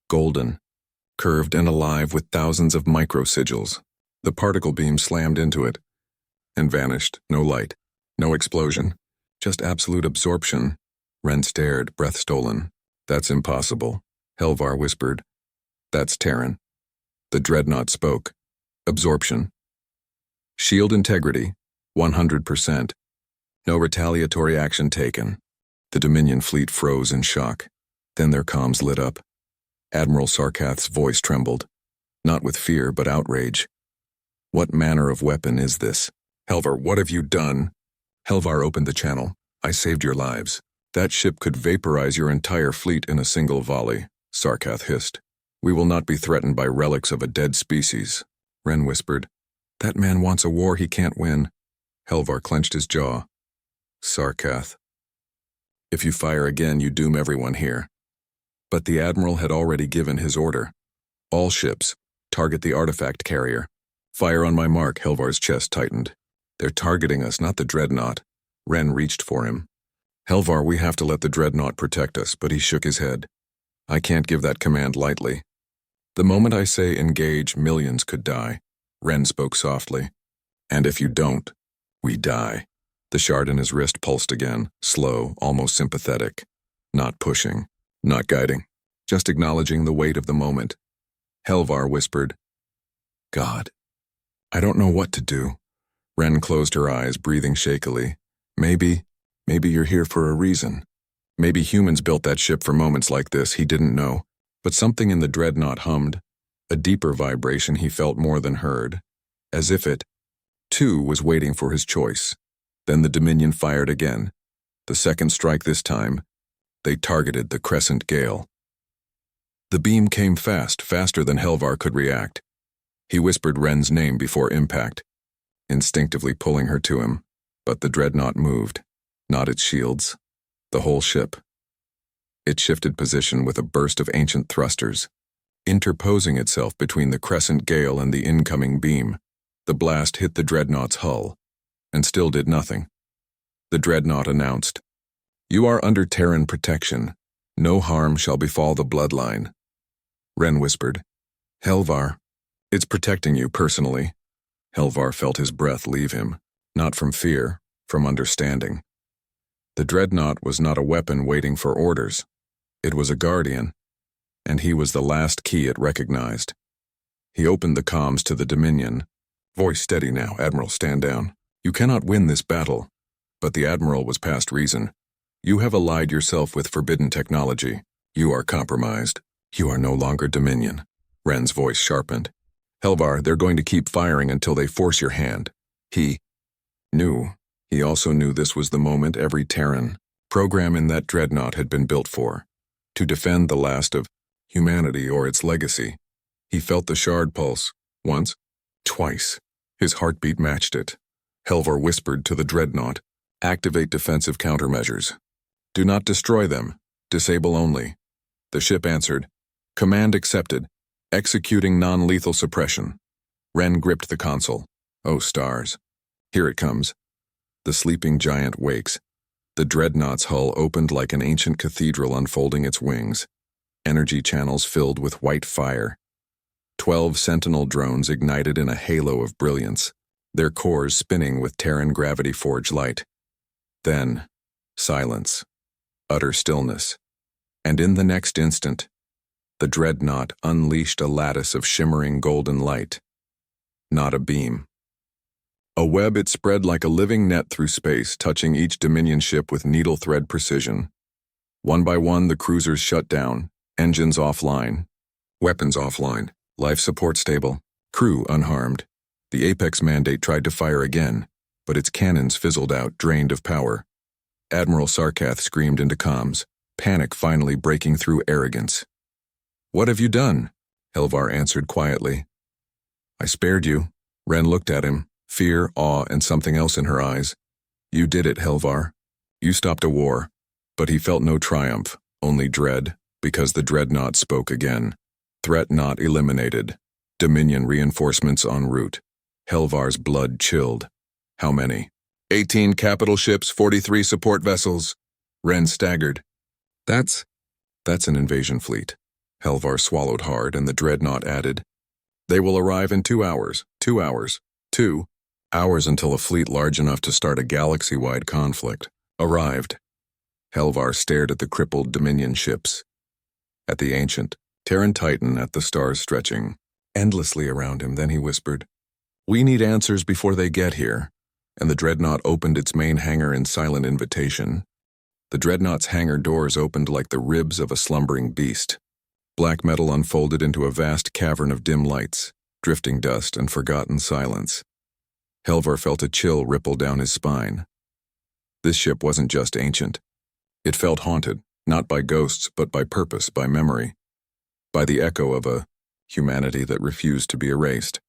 Golden, curved and alive with thousands of micro-sigils. The particle beam slammed into it and vanished. No light, no explosion, just absolute absorption. Ren stared, breath stolen. That's impossible, Helvar whispered. That's Terran. The dreadnought spoke. Absorption. Shield integrity, 100%. No retaliatory action taken. The Dominion fleet froze in shock. Then their comms lit up. Admiral Sarkath's voice trembled. Not with fear, but outrage. What manner of weapon is this? Helvar, what have you done? Helvar opened the channel. I saved your lives. That ship could vaporize your entire fleet in a single volley, Sarkath hissed. We will not be threatened by relics of a dead species, Ren whispered. That man wants a war he can't win. Helvar clenched his jaw. Sarkath. If you fire again, you doom everyone here. But the Admiral had already given his order. All ships, target the artifact carrier. Fire on my mark, Helvar's chest tightened. They're targeting us, not the dreadnought. Ren reached for him. Helvar, we have to let the dreadnought protect us, but he shook his head. I can't give that command lightly. The moment I say engage, millions could die. Ren spoke softly. And if you don't, we die. The shard in his wrist pulsed again, slow, almost sympathetic. Not pushing, not guiding, just acknowledging the weight of the moment. Helvar whispered, God, I don't know what to do. Ren closed her eyes, breathing shakily. Maybe you're here for a reason. Maybe humans built that ship for moments like this, he didn't know. But something in the dreadnought hummed, a deeper vibration he felt more than heard, as if it, too, was waiting for his choice. Then the Dominion fired again. The second strike this time, they targeted the Crescent Gale. The beam came fast, faster than Helvar could react. He whispered Ren's name before impact, instinctively pulling her to him. But the dreadnought moved, not its shields, the whole ship. It shifted position with a burst of ancient thrusters, interposing itself between the Crescent Gale and the incoming beam. The blast hit the dreadnought's hull, and still did nothing. The dreadnought announced. You are under Terran protection. No harm shall befall the bloodline. Ren whispered. Helvar, it's protecting you personally. Helvar felt his breath leave him, not from fear, from understanding. The dreadnought was not a weapon waiting for orders. It was a guardian, and he was the last key it recognized. He opened the comms to the Dominion. Voice steady now, Admiral, stand down. You cannot win this battle. But the Admiral was past reason. You have allied yourself with forbidden technology. You are compromised. You are no longer Dominion. Ren's voice sharpened. Helvar, they're going to keep firing until they force your hand. He knew. He also knew this was the moment every Terran program in that dreadnought had been built for. To defend the last of humanity or its legacy. He felt the shard pulse. Once. Twice. His heartbeat matched it. Helvar whispered to the dreadnought. Activate defensive countermeasures. Do not destroy them. Disable only. The ship answered. Command accepted. Executing non-lethal suppression. Ren gripped the console. Oh, stars. Here it comes. The sleeping giant wakes. The dreadnought's hull opened like an ancient cathedral unfolding its wings. Energy channels filled with white fire. 12 Sentinel drones ignited in a halo of brilliance, their cores spinning with Terran gravity-forged light. Then, silence. Utter stillness. And in the next instant, the dreadnought unleashed a lattice of shimmering golden light. Not a beam. A web it spread like a living net through space, touching each Dominion ship with needle-thread precision. One by one, the cruisers shut down, engines offline, weapons offline, life support stable, crew unharmed. The Apex mandate tried to fire again, but its cannons fizzled out, drained of power. Admiral Sarkath screamed into comms, panic finally breaking through arrogance. What have you done? Helvar answered quietly. I spared you. Ren looked at him, fear, awe, and something else in her eyes. You did it, Helvar. You stopped a war. But he felt no triumph, only dread, because the dreadnought spoke again. Threat not eliminated. Dominion reinforcements en route. Helvar's blood chilled. How many? 18 capital ships, 43 support vessels. Ren staggered. That's an invasion fleet. Helvar swallowed hard, and the dreadnought added. They will arrive in 2 hours. 2 hours. 2 hours until a fleet large enough to start a galaxy-wide conflict arrived. Helvar stared at the crippled Dominion ships. At the ancient, Terran Titan at the stars stretching endlessly around him. Then he whispered, We need answers before they get here. And the dreadnought opened its main hangar in silent invitation. The dreadnought's hangar doors opened like the ribs of a slumbering beast. Black metal unfolded into a vast cavern of dim lights, drifting dust and forgotten silence. Helvar felt a chill ripple down his spine. This ship wasn't just ancient. It felt haunted, not by ghosts, but by purpose, by memory, by the echo of a humanity that refused to be erased.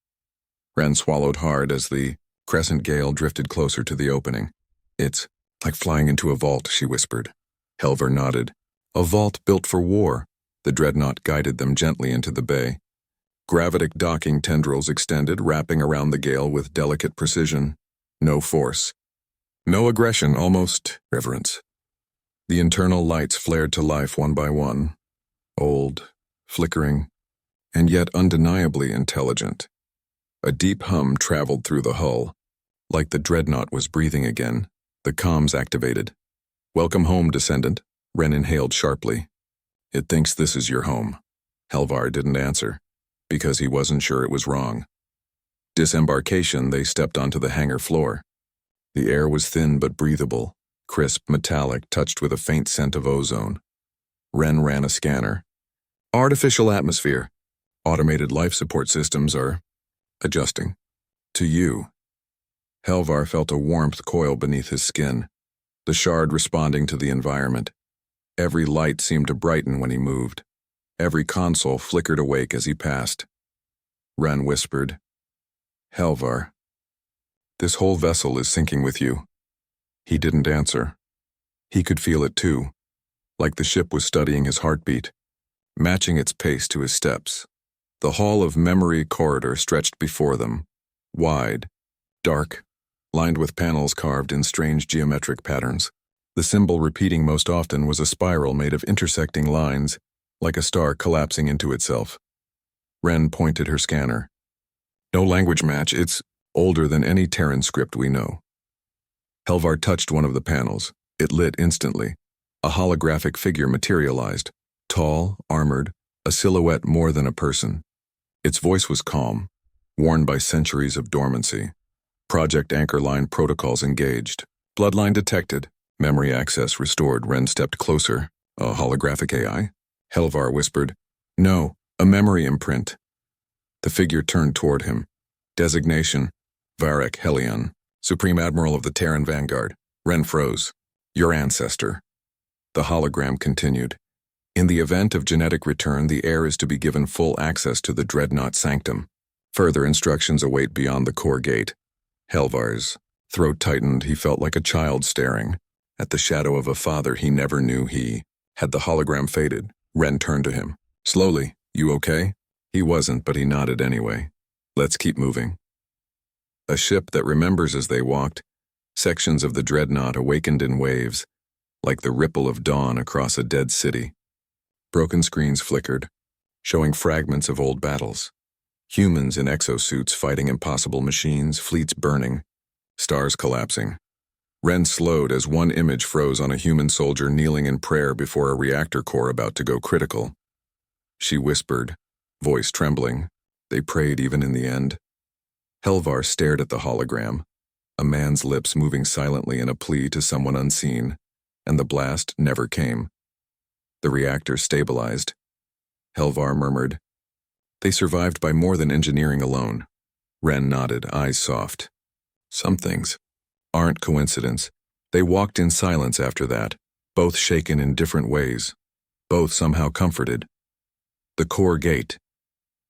Ren swallowed hard as the crescent gale drifted closer to the opening. It's like flying into a vault, she whispered. Helvar nodded. A vault built for war. The dreadnought guided them gently into the bay. Gravitic docking tendrils extended, wrapping around the gale with delicate precision. No force. No aggression, almost reverence. The internal lights flared to life one by one. Old, flickering, and yet undeniably intelligent. A deep hum traveled through the hull. Like the dreadnought was breathing again, the comms activated. Welcome home, descendant, Ren inhaled sharply. It thinks this is your home. Helvar didn't answer, because he wasn't sure it was wrong. Disembarkation, they stepped onto the hangar floor. The air was thin but breathable, crisp, metallic, touched with a faint scent of ozone. Ren ran a scanner. Artificial atmosphere. Automated life support systems are adjusting. To you. Helvar felt a warmth coil beneath his skin, the shard responding to the environment. Every light seemed to brighten when he moved. Every console flickered awake as he passed. Ren whispered, Helvar, this whole vessel is sinking with you. He didn't answer. He could feel it too, like the ship was studying his heartbeat, matching its pace to his steps. The hall of memory corridor stretched before them, wide, dark, lined with panels carved in strange geometric patterns. The symbol repeating most often was a spiral made of intersecting lines, like a star collapsing into itself. Ren pointed her scanner. No language match, it's older than any Terran script we know. Helvar touched one of the panels. It lit instantly. A holographic figure materialized, tall, armored, a silhouette more than a person. Its voice was calm, worn by centuries of dormancy. Project Anchorline protocols engaged. Bloodline detected. Memory access restored. Ren stepped closer. A holographic AI? Helvar whispered. No, a memory imprint. The figure turned toward him. Designation, Varek Helion, Supreme Admiral of the Terran Vanguard. Ren froze. Your ancestor. The hologram continued. In the event of genetic return, the heir is to be given full access to the Dreadnought Sanctum. Further instructions await beyond the core gate. Helvar's throat tightened. He felt like a child staring at the shadow of a father he never knew he had. The hologram faded. Ren turned to him. Slowly, you okay? He wasn't, but he nodded anyway. Let's keep moving. A ship that remembers as they walked, sections of the Dreadnought awakened in waves, like the ripple of dawn across a dead city. Broken screens flickered, showing fragments of old battles. Humans in exosuits fighting impossible machines, fleets burning, stars collapsing. Ren slowed as one image froze on a human soldier kneeling in prayer before a reactor core about to go critical. She whispered, voice trembling. They prayed even in the end. Helvar stared at the hologram, a man's lips moving silently in a plea to someone unseen, and the blast never came. The reactor stabilized. Helvar murmured, They survived by more than engineering alone. Ren nodded, eyes soft. Some things aren't coincidence. They walked in silence after that, both shaken in different ways, both somehow comforted. The core gate.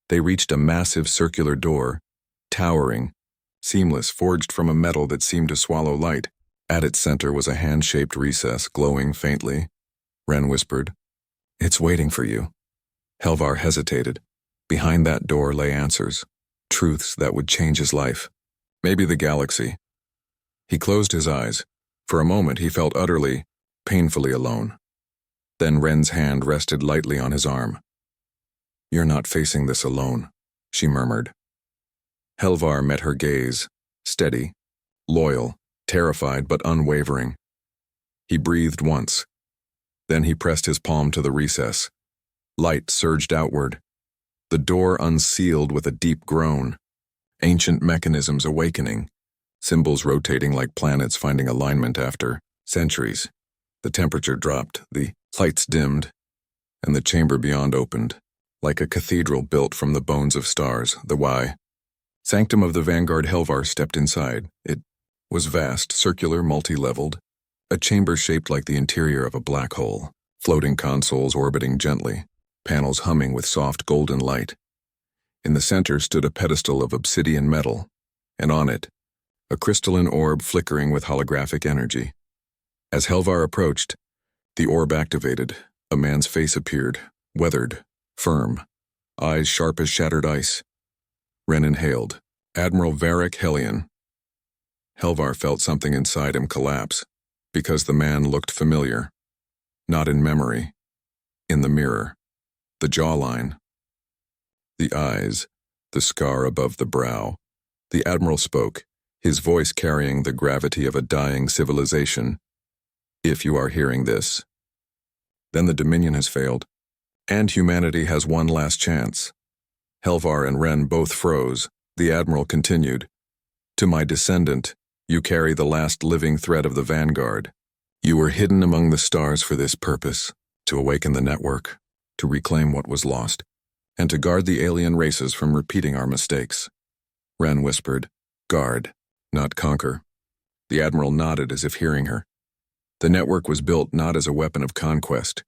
They reached a massive circular door, towering, seamless, forged from a metal that seemed to swallow light. At its center was a hand-shaped recess, glowing faintly. Ren whispered, It's waiting for you. Helvar hesitated. Behind that door lay answers, truths that would change his life. Maybe the galaxy. He closed his eyes. For a moment he felt utterly, painfully alone. Then Ren's hand rested lightly on his arm. You're not facing this alone, she murmured. Helvar met her gaze, steady, loyal, terrified but unwavering. He breathed once. Then he pressed his palm to the recess. Light surged outward. The door unsealed with a deep groan. Ancient mechanisms awakening. Symbols rotating like planets finding alignment after centuries. The temperature dropped, the lights dimmed, and the chamber beyond opened, like a cathedral built from the bones of stars, the HFY Sanctum of the Vanguard. Helvar stepped inside. It was vast, circular, multi-leveled, a chamber shaped like the interior of a black hole, floating consoles orbiting gently, panels humming with soft golden light. In the center stood a pedestal of obsidian metal, and on it, a crystalline orb flickering with holographic energy. As Helvar approached, the orb activated. A man's face appeared, weathered, firm, eyes sharp as shattered ice. Ren inhaled. Admiral Varek Helion. Helvar felt something inside him collapse, because the man looked familiar. Not in memory. In the mirror. The jawline. The eyes. The scar above the brow. The Admiral spoke, his voice carrying the gravity of a dying civilization. If you are hearing this, then the Dominion has failed, and humanity has one last chance. Helvar and Ren both froze. The Admiral continued, To my descendant, you carry the last living thread of the Vanguard. You were hidden among the stars for this purpose, to awaken the network, to reclaim what was lost, and to guard the alien races from repeating our mistakes. Ren whispered, Guard, not conquer. The Admiral nodded as if hearing her. The network was built not as a weapon of conquest,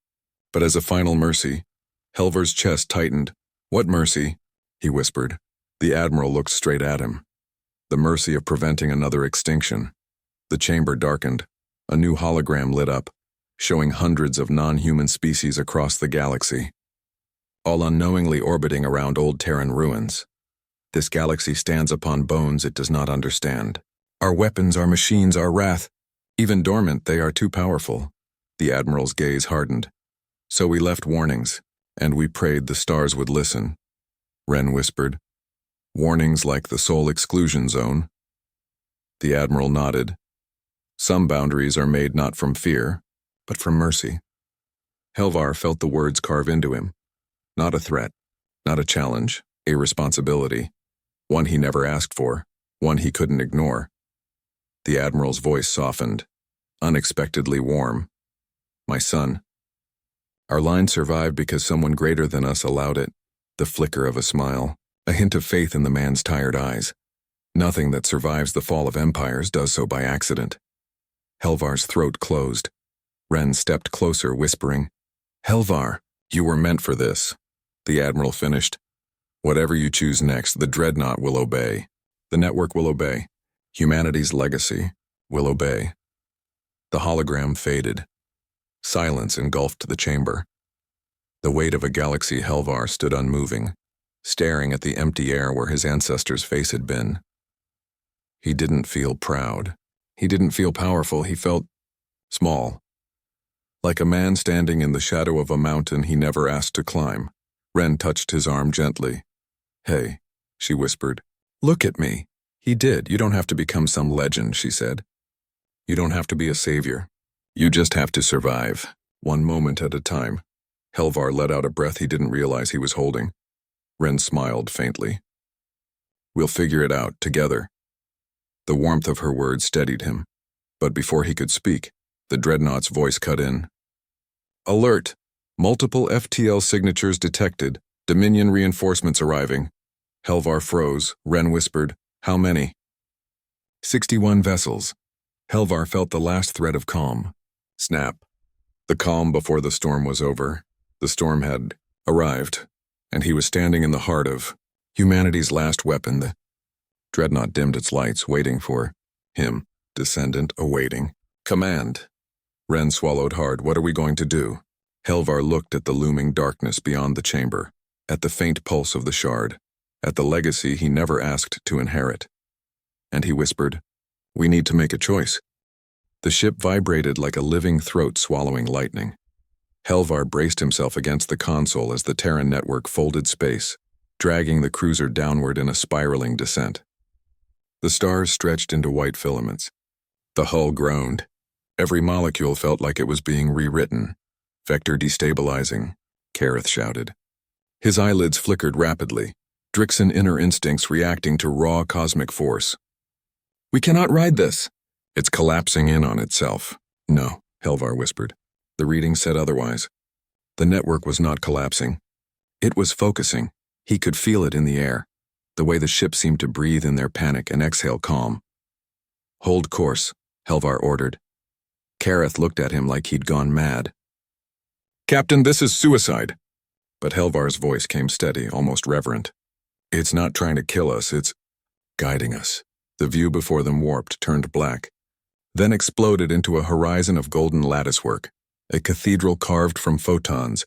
but as a final mercy. Helvar's chest tightened. What mercy? He whispered. The Admiral looked straight at him. The mercy of preventing another extinction. The chamber darkened. A new hologram lit up, showing hundreds of non-human species across the galaxy, all unknowingly orbiting around old Terran ruins. This galaxy stands upon bones it does not understand. Our weapons, our machines, our wrath. Even dormant, they are too powerful. The Admiral's gaze hardened. So we left warnings, and we prayed the stars would listen. Wren whispered. Warnings like the soul exclusion zone. The Admiral nodded. Some boundaries are made not from fear, but from mercy. Helvar felt the words carve into him. Not a threat, not a challenge, a responsibility. One he never asked for, one he couldn't ignore. The Admiral's voice softened, unexpectedly warm. My son. Our line survived because someone greater than us allowed it. The flicker of a smile, a hint of faith in the man's tired eyes. Nothing that survives the fall of empires does so by accident. Helvar's throat closed. Wren stepped closer, whispering, Helvar, you were meant for this. The Admiral finished. Whatever you choose next, the Dreadnought will obey. The network will obey. Humanity's legacy will obey. The hologram faded. Silence engulfed the chamber. The weight of a galaxy. Helvar stood unmoving, staring at the empty air where his ancestor's face had been. He didn't feel proud. He didn't feel powerful. He felt small. Like a man standing in the shadow of a mountain he never asked to climb. Wren touched his arm gently. Hey, she whispered. Look at me. He did. You don't have to become some legend, she said. You don't have to be a savior. You just have to survive, one moment at a time. Helvar let out a breath he didn't realize he was holding. Wren smiled faintly. We'll figure it out, together. The warmth of her words steadied him. But before he could speak, the Dreadnought's voice cut in. Alert! Multiple FTL signatures detected. Dominion reinforcements arriving. Helvar froze. Wren whispered, How many? 61 vessels. Helvar felt the last thread of calm. Snap. The calm before the storm was over. The storm had arrived, and he was standing in the heart of humanity's last weapon. The Dreadnought dimmed its lights, waiting for him, descendant awaiting. Command. Wren swallowed hard. What are we going to do? Helvar looked at the looming darkness beyond the chamber, at the faint pulse of the shard, at the legacy he never asked to inherit. And he whispered, We need to make a choice. The ship vibrated like a living throat swallowing lightning. Helvar braced himself against the console as the Terran network folded space, dragging the cruiser downward in a spiraling descent. The stars stretched into white filaments. The hull groaned. Every molecule felt like it was being rewritten. Vector destabilizing, Kareth shouted. His eyelids flickered rapidly, Drixen inner instincts reacting to raw cosmic force. We cannot ride this. It's collapsing in on itself. No, Helvar whispered. The reading said otherwise. The network was not collapsing. It was focusing. He could feel it in the air, the way the ship seemed to breathe in their panic and exhale calm. Hold course, Helvar ordered. Kareth looked at him like he'd gone mad. Captain, this is suicide. But Helvar's voice came steady, almost reverent. It's not trying to kill us, it's guiding us. The view before them warped, turned black, then exploded into a horizon of golden latticework, a cathedral carved from photons,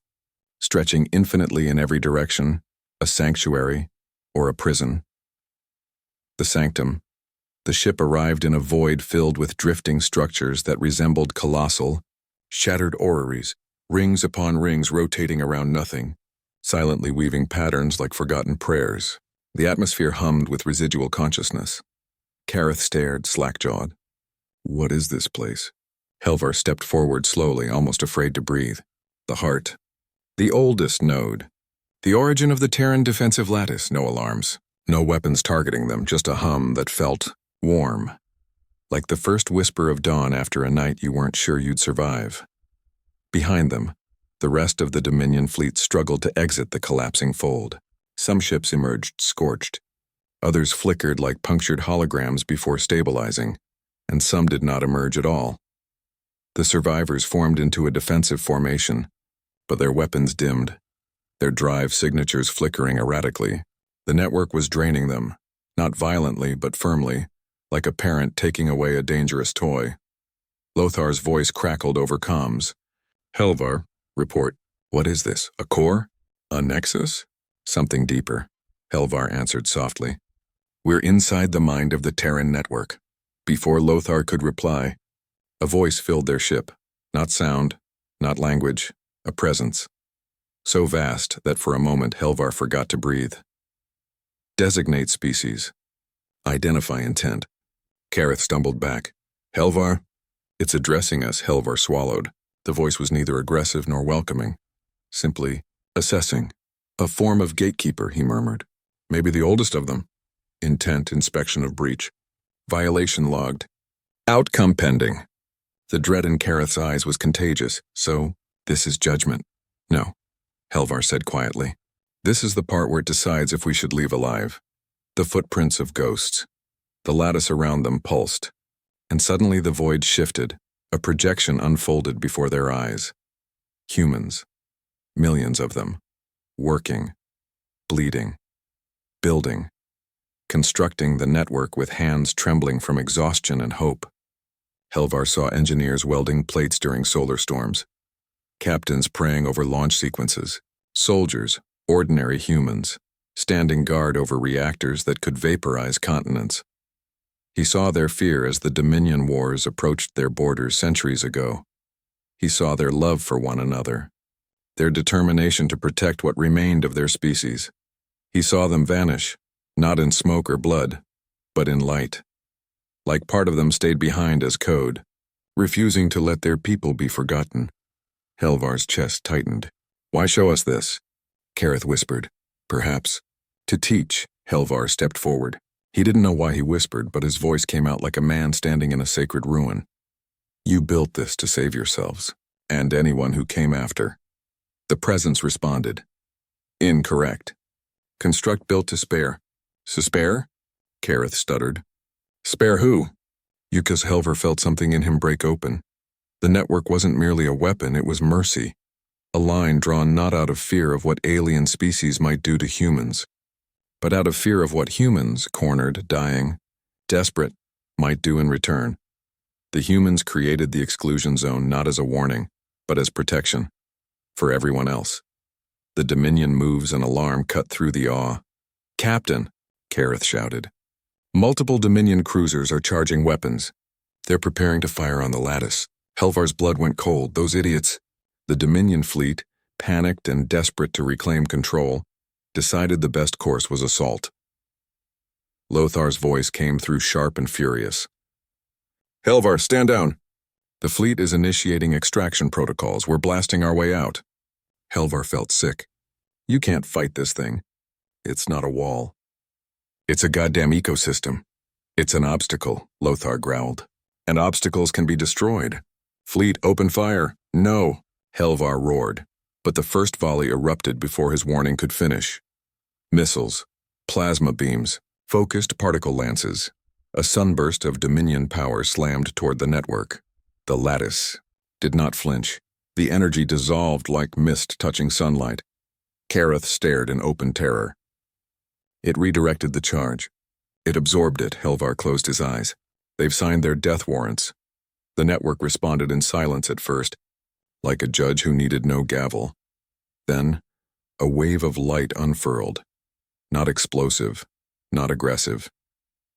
stretching infinitely in every direction, a sanctuary or a prison. The sanctum. The ship arrived in a void filled with drifting structures that resembled colossal, shattered orreries, rings upon rings rotating around nothing, silently weaving patterns like forgotten prayers. The atmosphere hummed with residual consciousness. Kareth stared, slack-jawed. What is this place? Helvar stepped forward slowly, almost afraid to breathe. The heart. The oldest node. The origin of the Terran defensive lattice. No alarms. No weapons targeting them, just a hum that felt warm. Like the first whisper of dawn after a night you weren't sure you'd survive. Behind them, the rest of the Dominion fleet struggled to exit the collapsing fold. Some ships emerged scorched. Others flickered like punctured holograms before stabilizing, and some did not emerge at all. The survivors formed into a defensive formation, but their weapons dimmed, their drive signatures flickering erratically. The network was draining them, not violently but firmly, like a parent taking away a dangerous toy. Lothar's voice crackled over comms. Helvar, report. What is this? A core? A nexus? Something deeper. Helvar answered softly. We're inside the mind of the Terran network. Before Lothar could reply, a voice filled their ship. Not sound, not language, a presence. So vast that for a moment Helvar forgot to breathe. Designate species. Identify intent. Kareth stumbled back. Helvar? It's addressing us, Helvar swallowed. The voice was neither aggressive nor welcoming. Simply assessing. A form of gatekeeper, he murmured. Maybe the oldest of them. Intent, inspection of breach. Violation logged. Outcome pending. The dread in Kareth's eyes was contagious, so this is judgment. No, Helvar said quietly. This is the part where it decides if we should leave alive. The footprints of ghosts. The lattice around them pulsed, and suddenly the void shifted, a projection unfolded before their eyes. Humans. Millions of them. Working. Bleeding. Building. Constructing the network with hands trembling from exhaustion and hope. Helvar saw engineers welding plates during solar storms, captains praying over launch sequences, soldiers, ordinary humans, standing guard over reactors that could vaporize continents. He saw their fear as the Dominion Wars approached their borders centuries ago. He saw their love for one another, their determination to protect what remained of their species. He saw them vanish, not in smoke or blood, but in light. Like part of them stayed behind as code, refusing to let their people be forgotten. Helvar's chest tightened. Why show us this? Kareth whispered. Perhaps. To teach, Helvar stepped forward. He didn't know why he whispered, but his voice came out like a man standing in a sacred ruin. You built this to save yourselves, and anyone who came after. The presence responded. Incorrect. Construct built to spare. To spare? Kareth stuttered. Spare who? Yuka's Helvar felt something in him break open. The network wasn't merely a weapon, it was mercy. A line drawn not out of fear of what alien species might do to humans, but out of fear of what humans, cornered, dying, desperate, might do in return. The humans created the exclusion zone not as a warning, but as protection. For everyone else. The Dominion moves and alarm cut through the awe. Captain, Kareth shouted. Multiple Dominion cruisers are charging weapons. They're preparing to fire on the lattice. Helvar's blood went cold. Those idiots. The Dominion fleet, panicked and desperate to reclaim control, decided the best course was assault. Lothar's voice came through sharp and furious. Helvar, stand down. The fleet is initiating extraction protocols. We're blasting our way out. Helvar felt sick. You can't fight this thing. It's not a wall. It's a goddamn ecosystem. It's an obstacle, Lothar growled. And obstacles can be destroyed. Fleet, open fire. No, Helvar roared. But the first volley erupted before his warning could finish. Missiles, plasma beams, focused particle lances. A sunburst of Dominion power slammed toward the network. The lattice did not flinch. The energy dissolved like mist touching sunlight. Kareth stared in open terror. It redirected the charge. It absorbed it, Helvar closed his eyes. They've signed their death warrants. The network responded in silence at first, like a judge who needed no gavel. Then, a wave of light unfurled. Not explosive, not aggressive.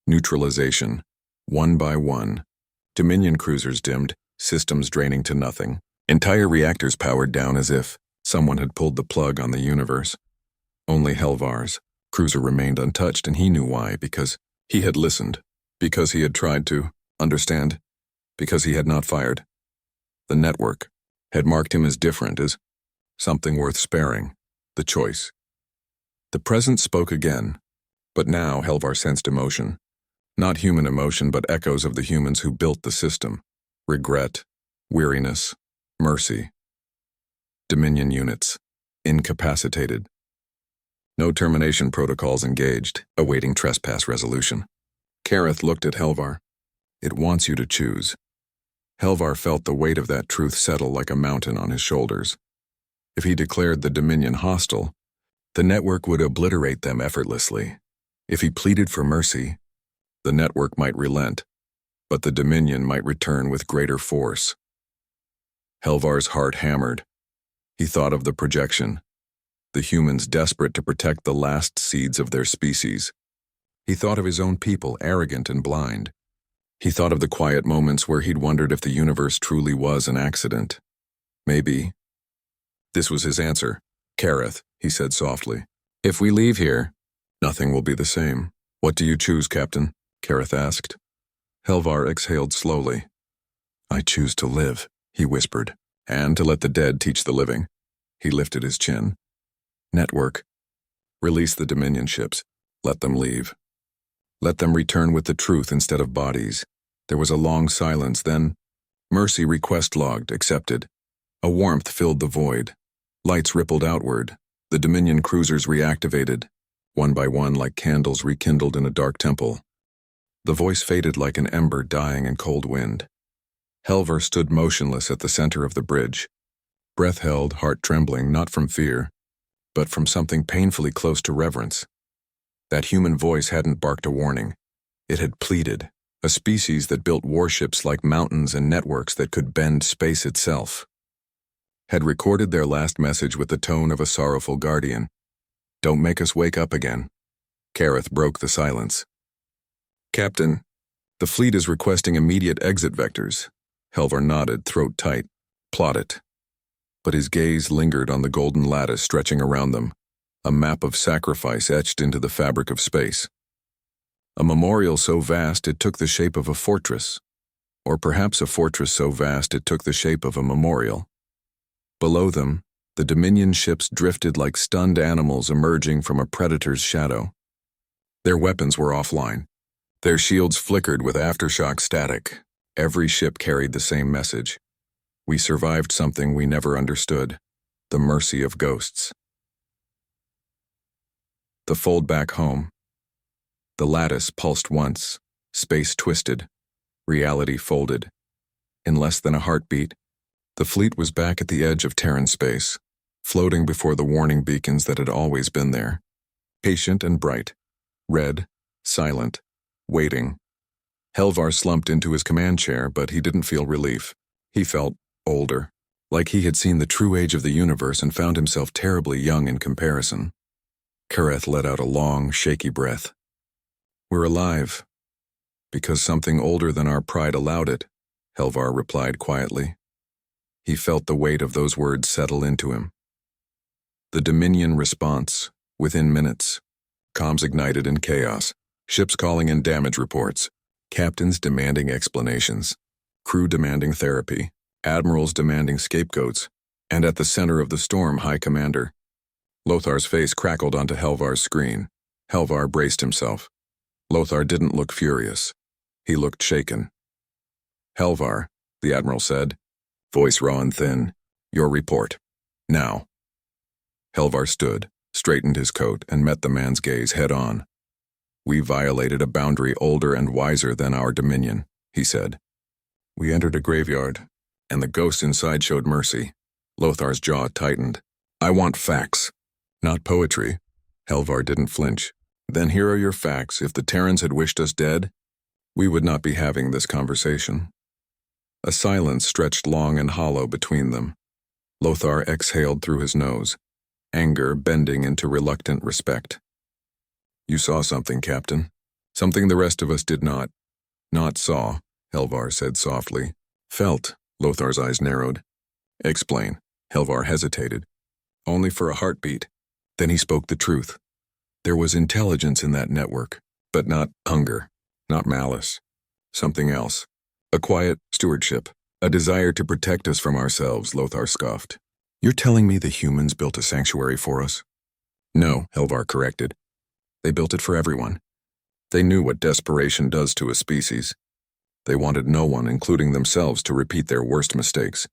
Neutralization, one by one. Dominion cruisers dimmed, systems draining to nothing. Entire reactors powered down as if someone had pulled the plug on the universe. Only Helvar's cruiser remained untouched, and he knew why, because he had listened, because he had tried to understand, because he had not fired. The network had marked him as different, as something worth sparing, the choice. The presence spoke again, but now Helvar sensed emotion. Not human emotion, but echoes of the humans who built the system. Regret, weariness, mercy. Dominion units, incapacitated. No termination protocols engaged, awaiting trespass resolution. Kareth looked at Helvar. It wants you to choose. Helvar felt the weight of that truth settle like a mountain on his shoulders. If he declared the Dominion hostile, the network would obliterate them effortlessly. If he pleaded for mercy, the network might relent, but the Dominion might return with greater force. Helvar's heart hammered. He thought of the projection, the humans desperate to protect the last seeds of their species. He thought of his own people, arrogant and blind. He thought of the quiet moments where he'd wondered if the universe truly was an accident. Maybe. This was his answer. "Kareth," he said softly. "If we leave here, nothing will be the same." "What do you choose, Captain?" Kareth asked. Helvar exhaled slowly. "I choose to live," he whispered, "and to let the dead teach the living." He lifted his chin. "Network. Release the Dominion ships. Let them leave. Let them return with the truth instead of bodies." There was a long silence, then, "Mercy request logged, accepted." A warmth filled the void. Lights rippled outward. The Dominion cruisers reactivated, one by one like candles rekindled in a dark temple. The voice faded like an ember dying in cold wind. Helvar stood motionless at the center of the bridge, breath held, heart trembling, not from fear, but from something painfully close to reverence. That human voice hadn't barked a warning. It had pleaded, a species that built warships like mountains and networks that could bend space itself. Had recorded their last message with the tone of a sorrowful guardian. "Don't make us wake up again." Kareth broke the silence. "Captain, the fleet is requesting immediate exit vectors." Helvar nodded, throat tight. "Plot it." But his gaze lingered on the golden lattice stretching around them, a map of sacrifice etched into the fabric of space. A memorial so vast it took the shape of a fortress, or perhaps a fortress so vast it took the shape of a memorial. Below them, the Dominion ships drifted like stunned animals emerging from a predator's shadow. Their weapons were offline. Their shields flickered with aftershock static. Every ship carried the same message. We survived something we never understood, the mercy of ghosts. The fold back home. The lattice pulsed once, space twisted, reality folded. In less than a heartbeat, the fleet was back at the edge of Terran space, floating before the warning beacons that had always been there. Patient and bright, red, silent, waiting. Helvar slumped into his command chair, but he didn't feel relief. He felt older, like he had seen the true age of the universe and found himself terribly young in comparison. Kareth let out a long, shaky breath. "We're alive, because something older than our pride allowed it," Helvar replied quietly. He felt the weight of those words settle into him. The Dominion response, within minutes. Comms ignited in chaos, ships calling in damage reports, captains demanding explanations, crew demanding therapy, admirals demanding scapegoats, and at the center of the storm, High Commander. Lothar's face crackled onto Helvar's screen. Helvar braced himself. Lothar didn't look furious. He looked shaken. "Helvar," the Admiral said, voice raw and thin, "your report. Now." Helvar stood, straightened his coat, and met the man's gaze head-on. "We violated a boundary older and wiser than our Dominion," he said. "We entered a graveyard, and the ghosts inside showed mercy." Lothar's jaw tightened. "I want facts, not poetry." Helvar didn't flinch. "Then here are your facts. If the Terrans had wished us dead, we would not be having this conversation." A silence stretched long and hollow between them. Lothar exhaled through his nose, anger bending into reluctant respect. "You saw something, Captain. Something the rest of us did not." "Not saw," Helvar said softly. "Felt." Lothar's eyes narrowed. "Explain." Helvar hesitated. "Only for a heartbeat." Then he spoke the truth. There was intelligence in that network, but not hunger, not malice. Something else. A quiet stewardship, a desire to protect us from ourselves, Lothar scoffed. "You're telling me the humans built a sanctuary for us?" "No," Helvar corrected. "They built it for everyone. They knew what desperation does to a species. They wanted no one, including themselves, to repeat their worst mistakes."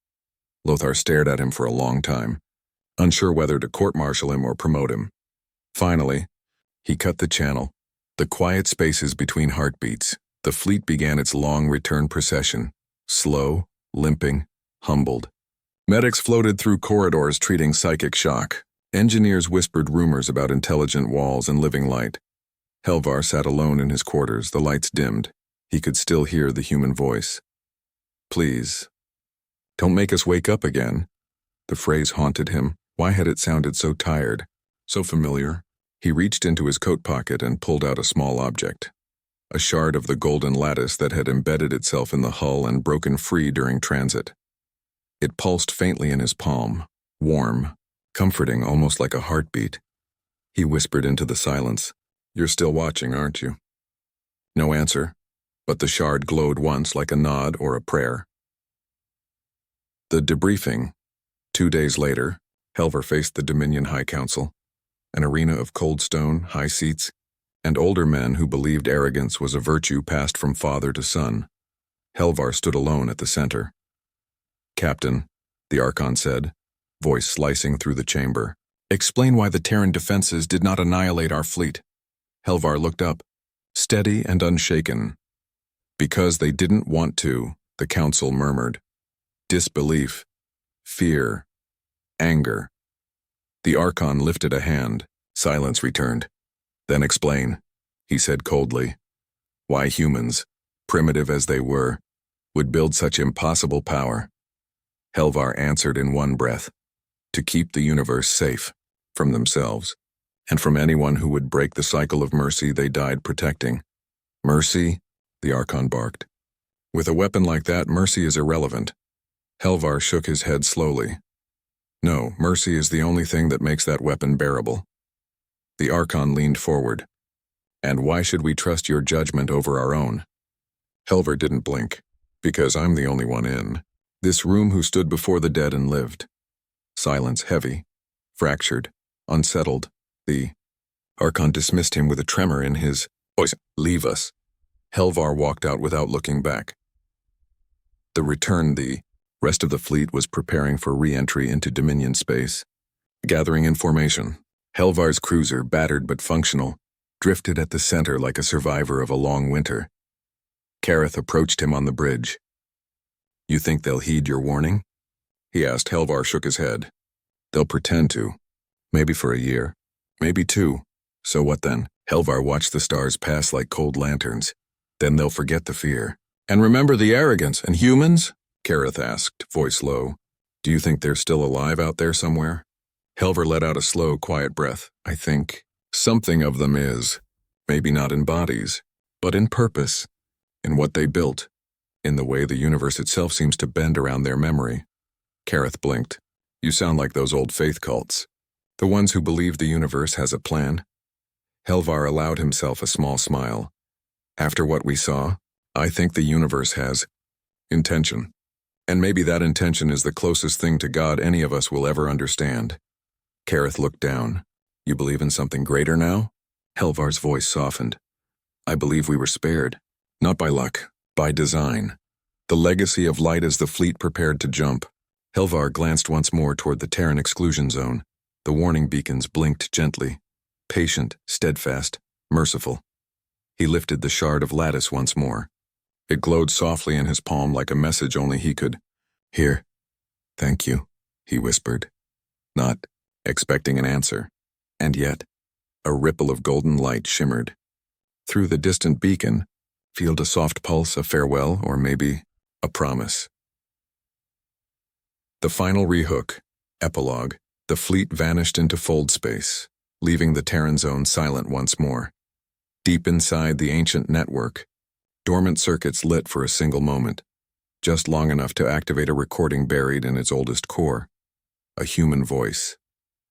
Lothar stared at him for a long time, unsure whether to court-martial him or promote him. Finally, he cut the channel. The quiet spaces between heartbeats, the fleet began its long return procession, slow, limping, humbled. Medics floated through corridors treating psychic shock. Engineers whispered rumors about intelligent walls and living light. Helvar sat alone in his quarters, the lights dimmed. He could still hear the human voice. "Please, don't make us wake up again." The phrase haunted him. Why had it sounded so tired, so familiar? He reached into his coat pocket and pulled out a small object. a shard of the golden lattice that had embedded itself in the hull and broken free during transit. It pulsed faintly in his palm, warm, comforting, almost like a heartbeat. He whispered into the silence, "You're still watching, aren't you?" No answer, but the shard glowed once like a nod or a prayer. The debriefing. 2 days later, Helver faced the Dominion High Council, an arena of cold stone, high seats, and older men who believed arrogance was a virtue passed from father to son. Helvar stood alone at the center. "Captain," the Archon said, voice slicing through the chamber, "explain why the Terran defenses did not annihilate our fleet." Helvar looked up, steady and unshaken. "Because they didn't want to," the council murmured. "Disbelief, fear, anger." The Archon lifted a hand. Silence returned. "Then explain," he said coldly, "why humans, primitive as they were, would build such impossible power." Helvar answered in one breath, "To keep the universe safe, from themselves, and from anyone who would break the cycle of mercy they died protecting." "Mercy?" the Archon barked. "With a weapon like that, mercy is irrelevant." Helvar shook his head slowly. "No, mercy is the only thing that makes that weapon bearable." The Archon leaned forward. "And why should we trust your judgment over our own?" Helvar didn't blink. "Because I'm the only one in this room who stood before the dead and lived." Silence, heavy, fractured, unsettled. The Archon dismissed him with a tremor in his voice. "Leave us." Helvar walked out without looking back. The rest of the fleet was preparing for re-entry into Dominion space. Gathering information, Helvar's cruiser, battered but functional, drifted at the center like a survivor of a long winter. Kareth approached him on the bridge. "You think they'll heed your warning?" he asked. Helvar shook his head. "They'll pretend to. Maybe for a year. Maybe 2. So what then?" Helvar watched the stars pass like cold lanterns. "Then they'll forget the fear." "And remember the arrogance and humans?" Kareth asked, voice low. "Do you think they're still alive out there somewhere?" Helvar let out a slow, quiet breath. "I think something of them is. Maybe not in bodies, but in purpose, in what they built, in the way the universe itself seems to bend around their memory." Kareth blinked. "You sound like those old faith cults. The ones who believe the universe has a plan." Helvar allowed himself a small smile. "After what we saw, I think the universe has intention. And maybe that intention is the closest thing to God any of us will ever understand." Kareth looked down. "You believe in something greater now?" Helvar's voice softened. "I believe we were spared. Not by luck, by design. The legacy of light as the fleet prepared to jump." Helvar glanced once more toward the Terran exclusion zone. The warning beacons blinked gently. Patient, steadfast, merciful. He lifted the shard of lattice once more. It glowed softly in his palm like a message only he could hear. "Thank you," he whispered, not expecting an answer. And yet, a ripple of golden light shimmered. Through the distant beacon, felt a soft pulse, a farewell, or maybe a promise. The final rehook, epilogue. The fleet vanished into fold space, leaving the Terran zone silent once more. Deep inside the ancient network, dormant circuits lit for a single moment, just long enough to activate a recording buried in its oldest core. A human voice,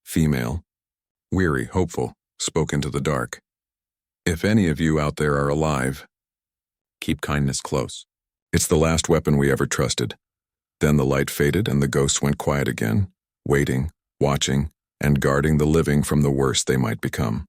female, weary, hopeful, spoke into the dark. "If any of you out there are alive, keep kindness close. It's the last weapon we ever trusted." Then the light faded and the ghosts went quiet again, waiting, watching, and guarding the living from the worst they might become.